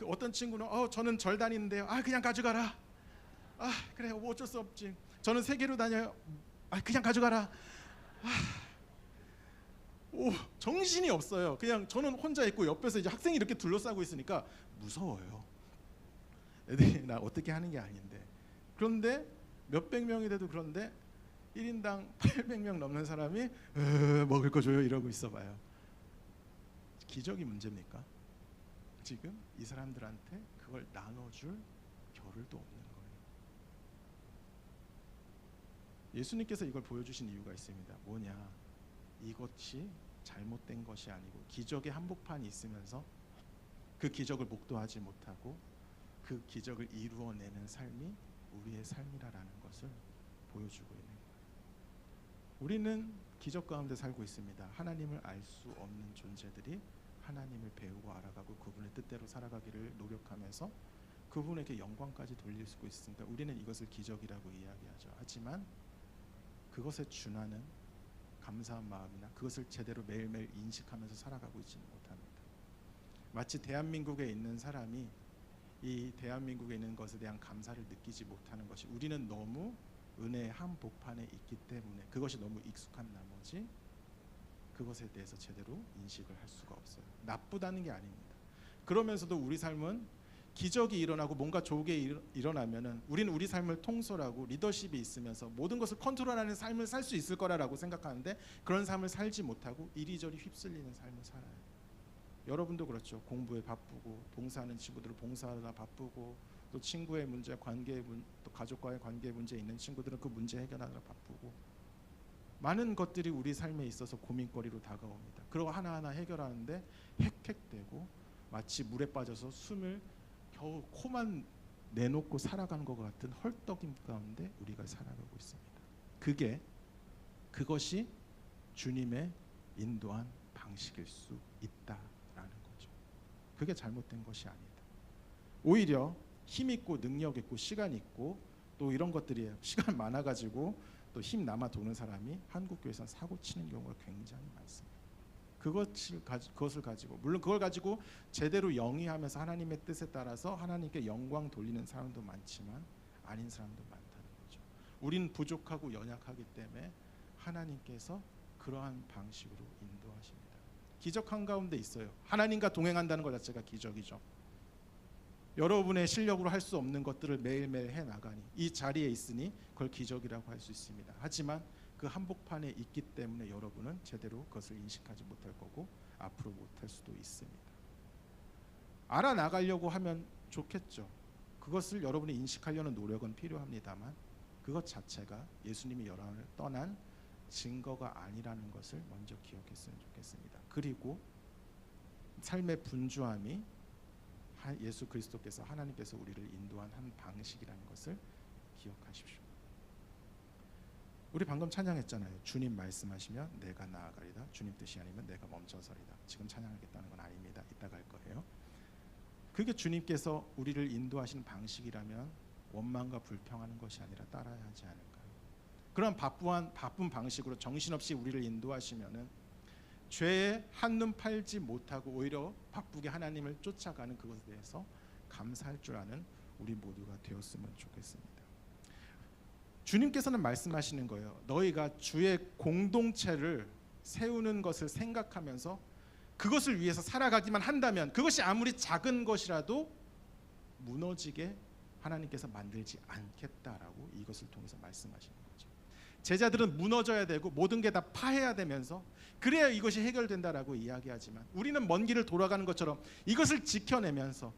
어떤 친구는 저는 절 다니는데요. 그냥 가져가라. 그래, 뭐 어쩔 수 없지. 저는 세계로 다녀요. 그냥 가져가라. 정신이 없어요. 그냥 저는 혼자 있고 옆에서 이제 학생이 이렇게 둘러싸고 있으니까 무서워요. 애들이 나 어떻게 하는 게 아닌데. 그런데 몇백 명이 돼도 그런데 1인당 800명 넘는 사람이 먹을 거 줘요 이러고 있어봐요. 기적이 문제입니까? 지금 이 사람들한테 그걸 나눠줄 겨를도 없는 거예요. 예수님께서 이걸 보여주신 이유가 있습니다. 뭐냐? 이것이 잘못된 것이 아니고 기적의 한복판이 있으면서 그 기적을 목도하지 못하고 그 기적을 이루어내는 삶이 우리의 삶이라는 것을 보여주고 있는 거예요. 우리는 기적 가운데 살고 있습니다. 하나님을 알 수 없는 존재들이 하나님을 배우고 알아가고 그분의 뜻대로 살아가기를 노력하면서 그분에게 영광까지 돌릴 수 있으니까 우리는 이것을 기적이라고 이야기하죠. 하지만 그것에 준하는 감사한 마음이나 그것을 제대로 매일매일 인식하면서 살아가고 있지는 못합니다. 마치 대한민국에 있는 사람이 이 대한민국에 있는 것에 대한 감사를 느끼지 못하는 것이, 우리는 너무 은혜의 한복판에 있기 때문에 그것이 너무 익숙한 나머지 그것에 대해서 제대로 인식을 할 수가 없어요. 나쁘다는 게 아닙니다. 그러면서도 우리 삶은 기적이 일어나고 뭔가 좋게 일어나면은 우리는 우리 삶을 통솔하고 리더십이 있으면서 모든 것을 컨트롤하는 삶을 살 수 있을 거라고 생각하는데 그런 삶을 살지 못하고 이리저리 휩쓸리는 삶을 살아요. 여러분도 그렇죠. 공부에 바쁘고 봉사하는 친구들은 봉사하다 바쁘고 또 친구의 문제, 관계 또 가족과의 관계 문제 있는 친구들은 그 문제 해결하느라 바쁘고 많은 것들이 우리 삶에 있어서 고민거리로 다가옵니다. 그리고 하나하나 해결하는데 헥헥대고 마치 물에 빠져서 숨을 겨우 코만 내놓고 살아가는 것 같은 헐떡임 가운데 우리가 살아가고 있습니다. 그것이 주님의 인도한 방식일 수 있다라는 그게 잘못된 것이 아니다. 오히려 힘 있고 능력 있고 시간 있고 또 이런 것들이 시간 많아가지고 또 힘 남아 도는 사람이 한국 교회에서 사고 치는 경우가 굉장히 많습니다. 그것을 가지고 물론 그걸 가지고 제대로 영위하면서 하나님의 뜻에 따라서 하나님께 영광 돌리는 사람도 많지만 아닌 사람도 많다는 거죠. 우린 부족하고 연약하기 때문에 하나님께서 그러한 방식으로 인도하십니다. 기적 한가운데 있어요. 하나님과 동행한다는 것 자체가 기적이죠. 여러분의 실력으로 할 수 없는 것들을 매일매일 해나가니 이 자리에 있으니 그걸 기적이라고 할 수 있습니다. 하지만 그 한복판에 있기 때문에 여러분은 제대로 그것을 인식하지 못할 거고 앞으로 못할 수도 있습니다. 알아나가려고 하면 좋겠죠. 그것을 여러분이 인식하려는 노력은 필요합니다만 그것 자체가 예수님이 여러분을 떠난 증거가 아니라는 것을 먼저 기억했으면 좋겠습니다. 그리고 삶의 분주함이 예수 그리스도께서 하나님께서 우리를 인도한 한 방식이라는 것을 기억하십시오. 우리 방금 찬양했잖아요. 주님 말씀하시면 내가 나아가리다. 주님 뜻이 아니면 내가 멈춰서리다. 지금 찬양하겠다는 건 아닙니다. 이따가 할 거예요. 그게 주님께서 우리를 인도하시는 방식이라면 원망과 불평하는 것이 아니라 따라야 하지 않을까요? 그런 바쁜 방식으로 정신없이 우리를 인도하시면은 죄에 한눈 팔지 못하고 오히려 바쁘게 하나님을 쫓아가는 그것에 대해서 감사할 줄 아는 우리 모두가 되었으면 좋겠습니다. 주님께서는 말씀하시는 거예요. 너희가 주의 공동체를 세우는 것을 생각하면서 그것을 위해서 살아가기만 한다면 그것이 아무리 작은 것이라도 무너지게 하나님께서 만들지 않겠다라고 이것을 통해서 말씀하시는 거죠. 제자들은 무너져야 되고 모든 게 다 파해야 되면서 그래야 이것이 해결된다라고 이야기하지만 우리는 먼 길을 돌아가는 것처럼 이것을 지켜내면서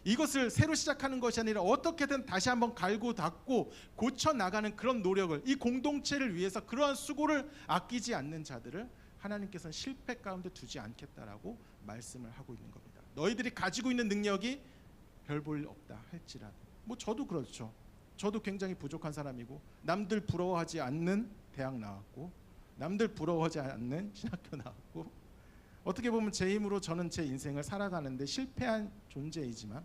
이것을 새로 시작하는 것이 아니라 어떻게든 다시 한번 갈고 닦고 고쳐나가는 그런 노력을 이 공동체를 위해서 그러한 수고를 아끼지 않는 자들을 하나님께서는 실패 가운데 두지 않겠다라고 말씀을 하고 있는 겁니다. 너희들이 가지고 있는 능력이 별 볼 없다 할지라도 저도 그렇죠. 저도 굉장히 부족한 사람이고 남들 부러워하지 않는 대학 나왔고 남들 부러워하지 않는 신학교 나왔고 어떻게 보면 제 힘으로 저는 제 인생을 살아가는데 실패한 존재이지만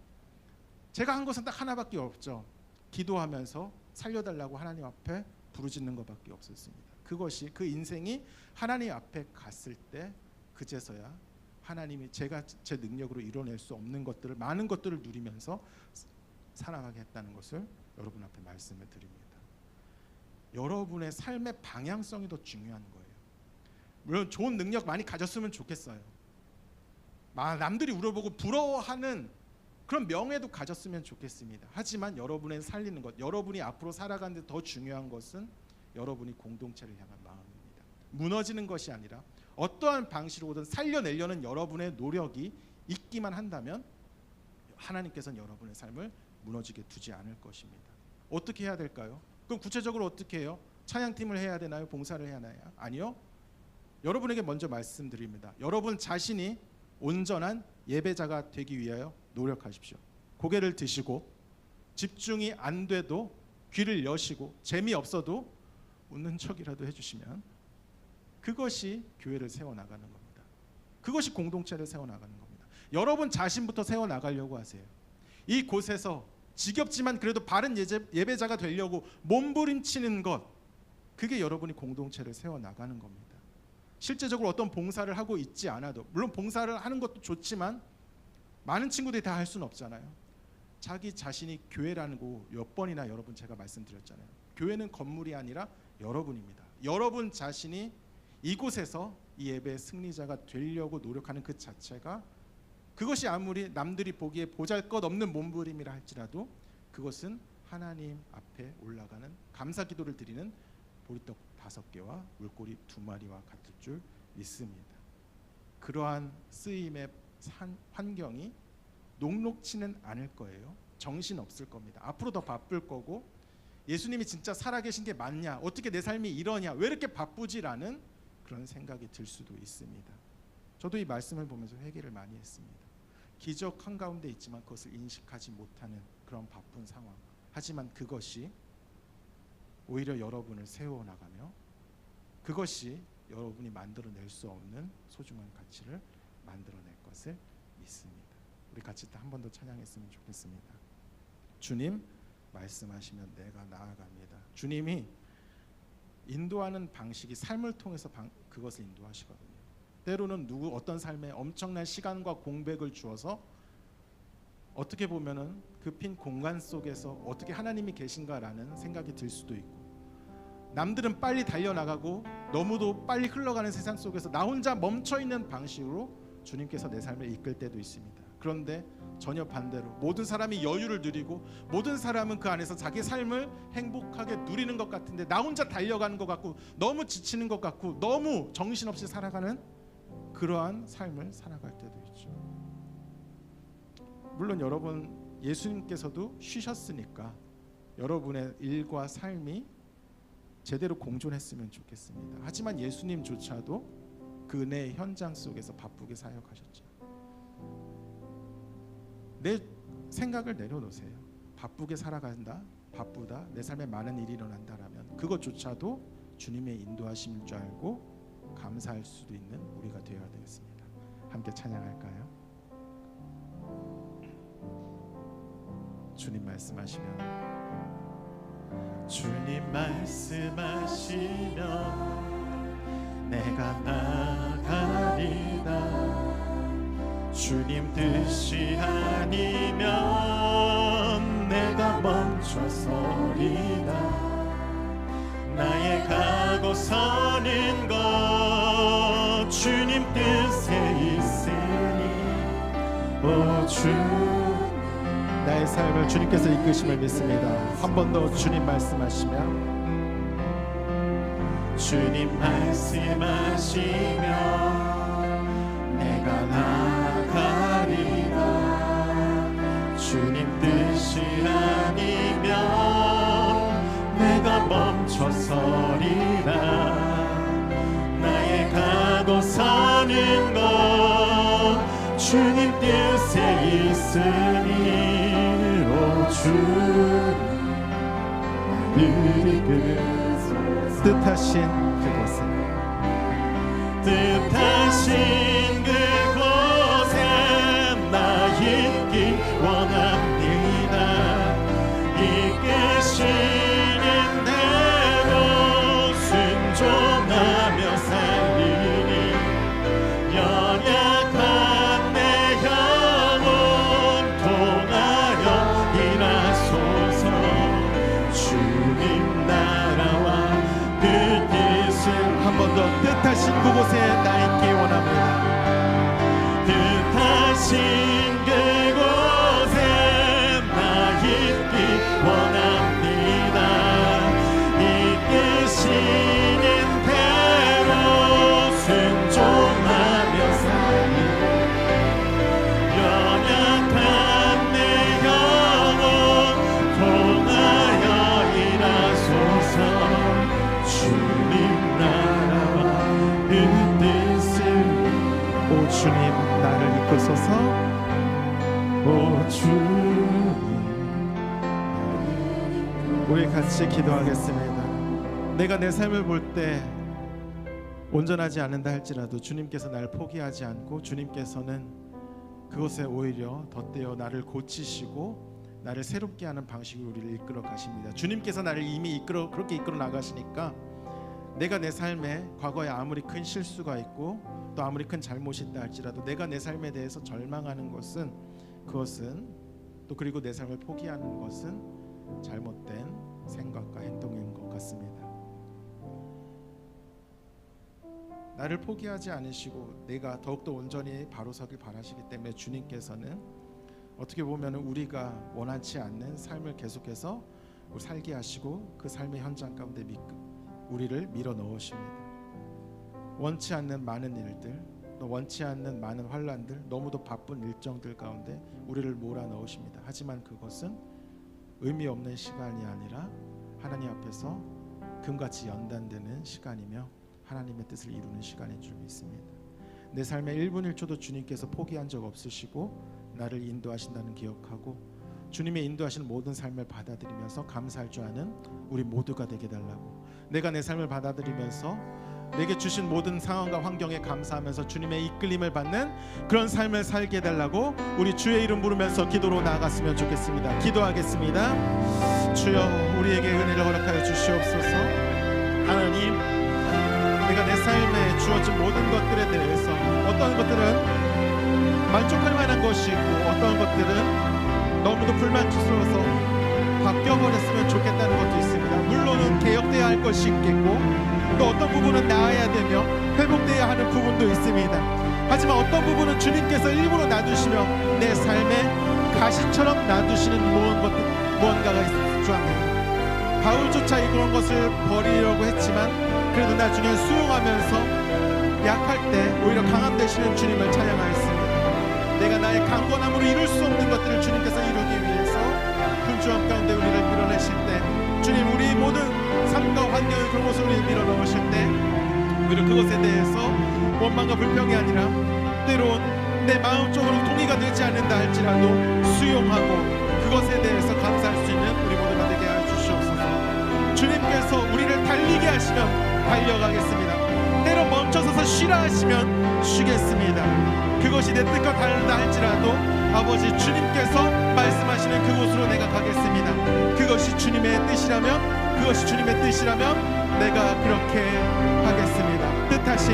제가 한 것은 딱 하나밖에 없죠. 기도하면서 살려달라고 하나님 앞에 부르짖는 것밖에 없었습니다. 그것이 그 인생이 하나님 앞에 갔을 때 그제서야 하나님이 제가 제 능력으로 이뤄낼 수 없는 것들을 많은 것들을 누리면서 살아가게 했다는 것을 여러분 앞에 말씀을 드립니다. 여러분의 삶의 방향성이 더 중요한 거예요. 물론 좋은 능력 많이 가졌으면 좋겠어요. 남들이 우러보고 부러워하는 그런 명예도 가졌으면 좋겠습니다. 하지만 여러분의 살리는 것, 여러분이 앞으로 살아가는 데 더 중요한 것은 여러분이 공동체를 향한 마음입니다. 무너지는 것이 아니라 어떠한 방식으로든 살려내려는 여러분의 노력이 있기만 한다면 하나님께서는 여러분의 삶을 무너지게 두지 않을 것입니다. 어떻게 해야 될까요? 그럼 구체적으로 어떻게 해요? 찬양팀을 해야 되나요? 봉사를 해야 하나요? 아니요. 여러분에게 먼저 말씀드립니다. 여러분 자신이 온전한 예배자가 되기 위하여 노력하십시오. 고개를 드시고 집중이 안 돼도 귀를 여시고 재미없어도 웃는 척이라도 해주시면 그것이 교회를 세워나가는 겁니다. 그것이 공동체를 세워나가는 겁니다. 여러분 자신부터 세워나가려고 하세요. 이곳에서 지겹지만 그래도 바른 예배자가 되려고 몸부림치는 것, 그게 여러분이 공동체를 세워나가는 겁니다. 실제적으로 어떤 봉사를 하고 있지 않아도, 물론 봉사를 하는 것도 좋지만 많은 친구들이 다 할 수는 없잖아요. 자기 자신이 교회라는 거 몇 번이나 여러분 제가 말씀드렸잖아요. 교회는 건물이 아니라 여러분입니다. 여러분 자신이 이곳에서 이 예배의 승리자가 되려고 노력하는 그 자체가, 그것이 아무리 남들이 보기에 보잘것없는 몸부림이라 할지라도 그것은 하나님 앞에 올라가는 감사 기도를 드리는 보리떡 5개와 물고기 2마리와 같을 줄 믿습니다. 그러한 쓰임의 환경이 녹록치는 않을 거예요. 정신 없을 겁니다. 앞으로 더 바쁠 거고, 예수님이 진짜 살아계신 게 맞냐, 어떻게 내 삶이 이러냐, 왜 이렇게 바쁘지라는 그런 생각이 들 수도 있습니다. 저도 이 말씀을 보면서 회개를 많이 했습니다. 기적 한가운데 있지만 그것을 인식하지 못하는 그런 바쁜 상황. 하지만 그것이 오히려 여러분을 세워나가며 그것이 여러분이 만들어낼 수 없는 소중한 가치를 만들어낼 것을 믿습니다. 우리 같이 한 번 더 찬양했으면 좋겠습니다. 주님 말씀하시면 내가 나아갑니다. 주님이 인도하는 방식이 삶을 통해서 그것을 인도하시거든요. 때로는 어떤 삶에 엄청난 시간과 공백을 주어서 어떻게 보면은 그 빈 공간 속에서 어떻게 하나님이 계신가라는 생각이 들 수도 있고, 남들은 빨리 달려나가고 너무도 빨리 흘러가는 세상 속에서 나 혼자 멈춰있는 방식으로 주님께서 내 삶을 이끌 때도 있습니다. 그런데 전혀 반대로 모든 사람이 여유를 누리고 모든 사람은 그 안에서 자기 삶을 행복하게 누리는 것 같은데 나 혼자 달려가는 것 같고 너무 지치는 것 같고 너무 정신없이 살아가는 그러한 삶을 살아갈 때도 있죠. 물론 여러분 예수님께서도 쉬셨으니까 여러분의 일과 삶이 제대로 공존했으면 좋겠습니다. 하지만 예수님조차도 그 은혜의 현장 속에서 바쁘게 사역하셨죠. 내 생각을 내려놓으세요. 바쁘게 살아간다, 바쁘다, 내 삶에 많은 일이 일어난다라면 그것조차도 주님의 인도하심인 줄 알고 감사할 수도 있는 우리가 되어야 되겠습니다. 함께 찬양할까요? 주님 말씀하시면 주님 말씀하시면 내가 나가리다. 주님 뜻이 아니면 내가 멈춰서리다. 나의 가고 서는 것 주님 뜻에 있으니 오 주님 나의 삶을 주님께서 이끄심을 믿습니다. 한 번 더 주님 말씀하시면 주님 말씀하시면 내가 나가리라. 주님 뜻이 아니면 내가 멈춰서리라. 나의 가고 서는 것 주님 뜻에 있으니 오 주님 나를 이끌 뜻하신 그곳에 나 있기 원합니다. 이끄시는 대로 순종하며 살리니 연약한 내 영혼 통하여 일하소서. 주님 나라와 그 뜻을 한 번 더 뜻하신 그곳에 나 있기 원합니다. 뜻하신 그곳에 나 있기 원합니다. 이끄시는 대로 순종하며 살리 연약한 내 영혼 통하여 일하소서. 주님 나라와 그 뜻을 오 주님 나를 이끌소서. 오 주님 우리 같이 기도하겠습니다. 내가 내 삶을 볼 때 온전하지 않는다 할지라도 주님께서 나를 포기하지 않고 주님께서는 그것에 오히려 덧대어 나를 고치시고 나를 새롭게 하는 방식으로 우리를 이끌어 가십니다. 주님께서 나를 이미 그렇게 이끌어 나가시니까 내가 내 삶에 과거에 아무리 큰 실수가 있고 또 아무리 큰 잘못이 있다 할지라도 내가 내 삶에 대해서 절망하는 것은 그것은 또 그리고 내 삶을 포기하는 것은 잘못된 생각과 행동인 것 같습니다. 나를 포기하지 않으시고 내가 더욱더 온전히 바로 서길 바라시기 때문에 주님께서는 어떻게 보면 우리가 원하지 않는 삶을 계속해서 살게 하시고 그 삶의 현장 가운데 우리를 밀어 넣으십니다. 원치 않는 많은 일들, 또 원치 않는 많은 환란들, 너무도 바쁜 일정들 가운데 우리를 몰아넣으십니다. 하지만 그것은 의미 없는 시간이 아니라 하나님 앞에서 금같이 연단되는 시간이며 하나님의 뜻을 이루는 시간인 줄 믿습니다. 내 삶의 1분 1초도 주님께서 포기한 적 없으시고 나를 인도하신다는 기억하고 주님의 인도하시는 모든 삶을 받아들이면서 감사할 줄 아는 우리 모두가 되게 달라고, 내가 내 삶을 받아들이면서 내게 주신 모든 상황과 환경에 감사하면서 주님의 이끌림을 받는 그런 삶을 살게 해달라고 우리 주의 이름 부르면서 기도로 나아갔으면 좋겠습니다. 기도하겠습니다. 주여, 우리에게 은혜를 허락하여 주시옵소서. 하나님, 내가 내 삶에 주어진 모든 것들에 대해서 어떤 것들은 만족할 만한 것이 있고 어떤 것들은 너무도 불만족스러워서 바뀌어버렸으면 좋겠다는 것도 있습니다. 물론은 개혁돼야 할 것이 있겠고 또 어떤 부분은 나아야 되며 회복돼야 하는 부분도 있습니다. 하지만 어떤 부분은 주님께서 일부러 놔두시며 내 삶에 가시처럼 놔두시는 무언가가 있을 줄 압니다. 바울조차 그런 것을 버리려고 했지만 그래도 나중에 수용하면서 약할 때 오히려 강함 되시는 주님을 찬양하였습니다. 내가 나의 강건함으로 이룰 수 없는 것들을 주님께서 이루기 위해서 분주함 가운데 우리를 밀어내실 때, 주님 우리 모든 삶과 환경의 그런 것을 우리 밀어넣으실 때 오히려 그것에 대해서 원망과 불평이 아니라 때론 내 마음적으로 동의가 되지 않는다 할지라도 수용하고 그것에 대해서 감사할 수 있는 우리 모두가 되게 하여 주시옵소서. 주님께서 우리를 달리게 하시면 달려가겠습니다. 때로 멈춰서서 쉬라 하시면 쉬겠습니다. 그것이 내 뜻과 다르다 할지라도 아버지 주님께서 말씀하시는 그곳으로 내가 가겠습니다. 그것이 주님의 뜻이라면, 그것이 주님의 뜻이라면 내가 그렇게 하겠습니다. 뜻하신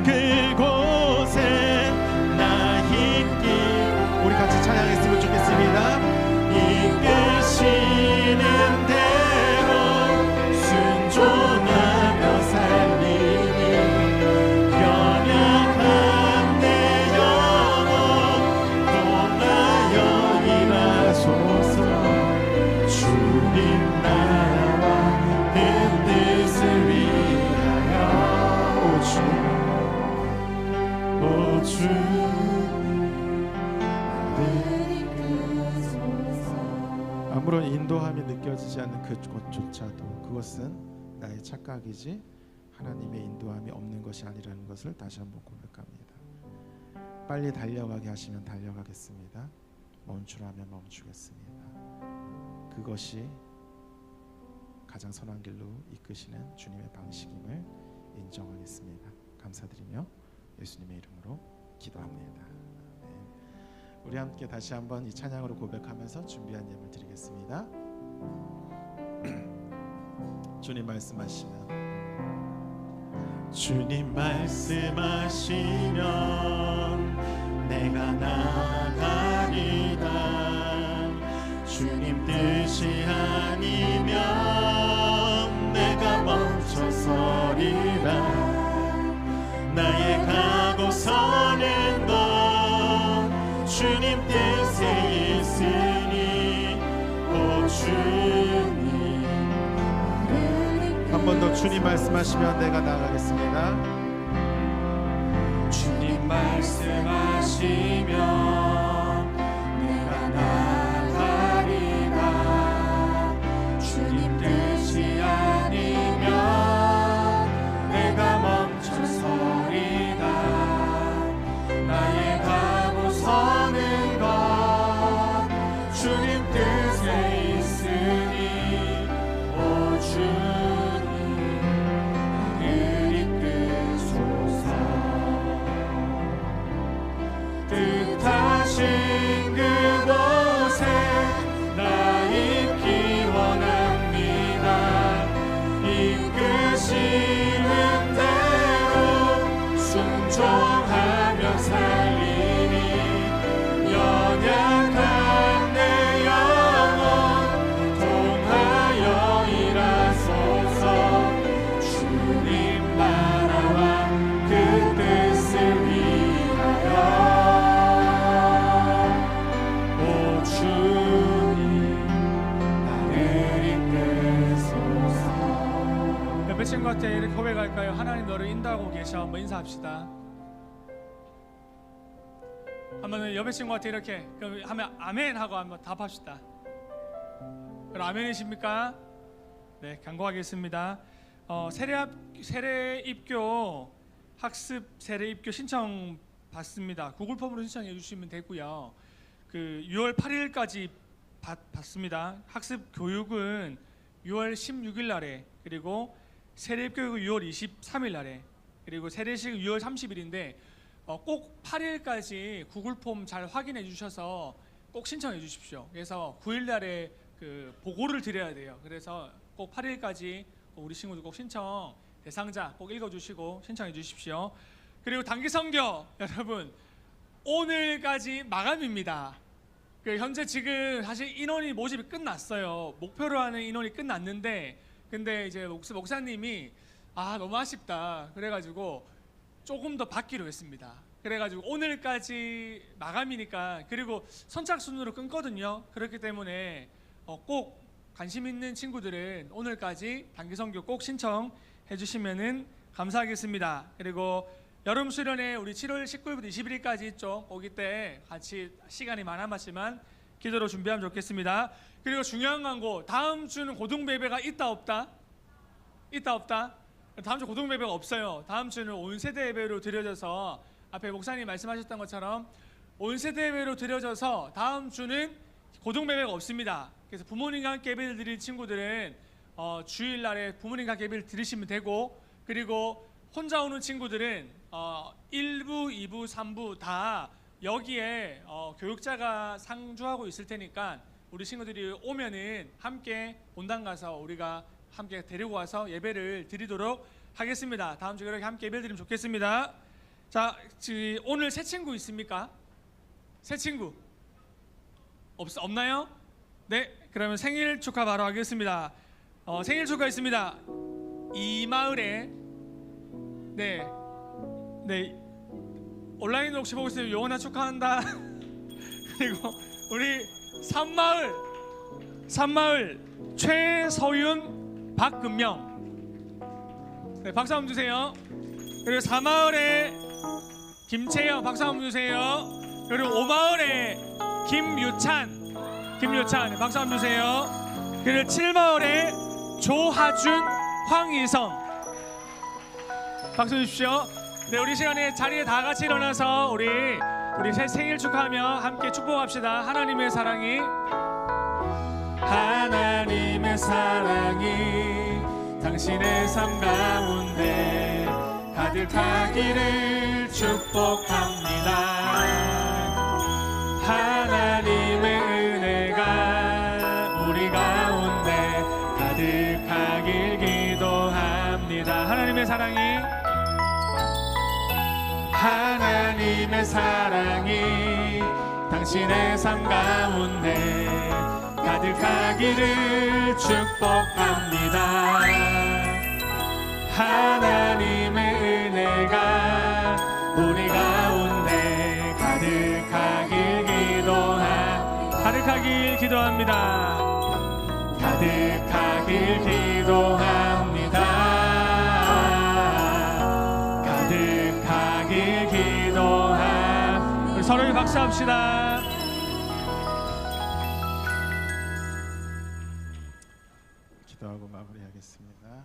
그곳에 나 있기, 우리 같이 찬양했으면 좋겠습니다. 이끄시는 대로 순종하며 살리니 연약한 내 영혼 동하여 일하소서. 주님 나라와 그 뜻을 위하여 오 주 아무런 인도함이 느껴지지 않는 그곳조차도 그것은 나의 착각이지 하나님의 인도함이 없는 것이 아니라는 것을 다시 한번 고백합니다. 빨리 달려가게 하시면 달려가겠습니다. 멈추라면 멈추겠습니다. 그것이 가장 선한 길로 이끄시는 주님의 방식임을 인정하겠습니다. 감사드리며 예수님의 이름으로 기도합니다. 우리 함께 다시 한번 이 찬양으로 고백하면서 준비한 예물 드리겠습니다. 주님 말씀하시면, 주님 말씀하시면 내가 나가리다. 주님 뜻이 아니면 내가 멈춰서리라. 나의 가고 서는 것 주님 뜻에 있으니 오 주님. 한 번 더 주님 말씀하시면 내가 나가겠습니다. 주님 말씀하시면 내가 나가리라. 주님 뜻이 아니면 내가 멈춰서리다. 나의 가고 서는 것 주님 뜻에 있으니 오 주님 나를 이끄소서. 뜻하신 그곳에 나 있기 원합니다. 이끄시는 대로 순종하며 살리니 연약한 내 영혼 통하여 일하소서. 주님 나라와 그 뜻을 위하여 오 주님 나를 이끄소서. 옆에 친구한테 이렇게 고백할까요? 하나님 너를 인도하고 계셔. 한번 인사합시다. 한번 옆에 친구한테 이렇게 하면 아멘 하고 한번 답합시다. 그럼 아멘이십니까? 네, 간구하겠습니다. 세례 입교 학습 세례 입교 신청 받습니다. 구글 폼으로 신청해 주시면 되고요. 그 6월 8일까지 받습니다. 학습 교육은 6월 16일 날에, 그리고 세례교육은 6월 23일 날에, 그리고 세례식은 6월 30일인데 꼭 8일까지 구글 폼 잘 확인해 주셔서 꼭 신청해 주십시오. 그래서 9일 날에 그 보고를 드려야 돼요. 그래서 꼭 8일까지 우리 친구들 꼭 신청 대상자 꼭 읽어주시고 신청해 주십시오. 그리고 단기 선교 여러분 오늘까지 마감입니다. 현재 지금 사실 인원이 모집이 끝났어요. 목표로 하는 인원이 끝났는데 근데 이제 목사님이 너무 아쉽다 그래가지고 조금 더 받기로 했습니다. 그래가지고 오늘까지 마감이니까, 그리고 선착순으로 끊거든요. 그렇기 때문에 꼭 관심 있는 친구들은 오늘까지 단기 선교 꼭 신청해 주시면은 감사하겠습니다. 그리고 여름 수련회 우리 7월 19일부터 21일까지 있죠. 거기 때 같이 시간이 많았지만 기도로 준비하면 좋겠습니다. 그리고 중요한 광고, 다음 주는 고등부 예배가 있다 없다? 있다 없다? 다음 주 고등부 예배가 없어요. 다음 주는 온 세대 예배로 드려져서 앞에 목사님 말씀하셨던 것처럼 온 세대 예배로 드려져서 다음 주는 고등부 예배가 없습니다. 그래서 부모님과 함께 예배를 드릴 친구들은 주일날에 부모님과 함께 예배를 드리시면 되고, 그리고 혼자 오는 친구들은 1부, 2부, 3부 다 여기에 교육자가 상주하고 있을 테니까 우리 친구들이 오면은 함께 본당 가서 우리가 함께 데리고 와서 예배를 드리도록 하겠습니다. 다음 주에 그렇게 함께 예배를 드리면 좋겠습니다. 자, 오늘 새 친구 있습니까? 새 친구 없나요? 네, 그러면 생일 축하 바로 하겠습니다. 생일 축하 있습니다. 이 마을에 네 온라인으로 혹시 보고 있으면 영원한 축하한다. 그리고 우리 산마을 최서윤 박근명, 네, 박수 한번 주세요. 그리고 4마을에 김채영, 박수 한번 주세요. 그리고 5마을에 김유찬, 네, 박수 한번 주세요. 그리고 7마을에 조하준, 황희성, 박수 주십시오. 네, 우리 시간에 자리에 다 같이 일어나서 우리 생일 축하하며 함께 축복합시다. 하나님의 사랑이 당신의 삶 가운데 가득하기를 축복합니다. 하나님의 은혜가 우리 가운데 가득하길 기도합니다. 하나님의 사랑이 당신의 삶 가운데 가득하기를 축복합니다. 하나님의 은혜가 우리 가운데 가득하길 기도합니다. 가득하길 기도합니다. 가득하길 기도합니다. 우리 서로에게 박수합시다. 기도하고 마무리하겠습니다.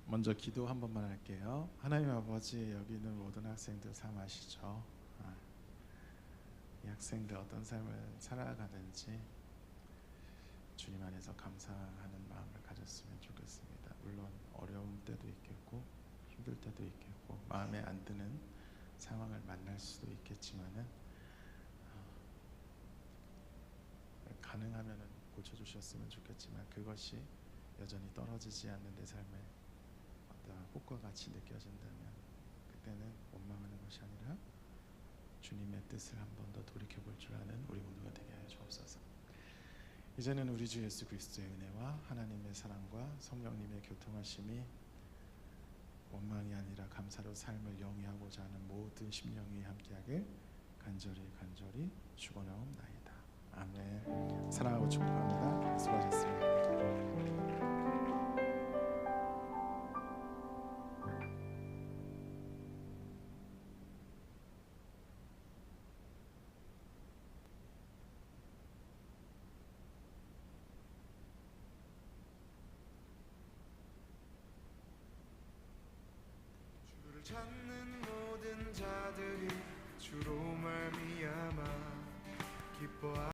먼저 기도 한 번만 할게요. 하나님 아버지, 여기 있는 모든 학생들 삶 아시죠? 이 학생들 어떤 삶을 살아가든지 주님 안에서 감사하는 마음을 가졌으면 좋겠습니다. 물론 어려운 때도 있겠고 힘들 때도 있겠고 마음에 안 드는 상황을 만날 수도 있겠지만은 가능하면은 고쳐주셨으면 좋겠지만 그것이 여전히 떨어지지 않는 내 삶에 어떤 꽃과 같이 느껴진다면 그때는 원망하는 것이 아니라 주님의 뜻을 한 번 더 돌이켜볼 줄 아는 우리 모두가 되게 하여 주옵소서. 이제는 우리 주 예수 그리스도의 은혜와 하나님의 사랑과 성령님의 교통하심이 원망이 아니라 감사로 삶을 영위하고자 하는 모든 심령이 함께하길 간절히 축원하옵나이다. 아멘. 사랑하고 축복합니다. 수고하셨습니다. 찾는 모든 자들이 주로 말미암아 기뻐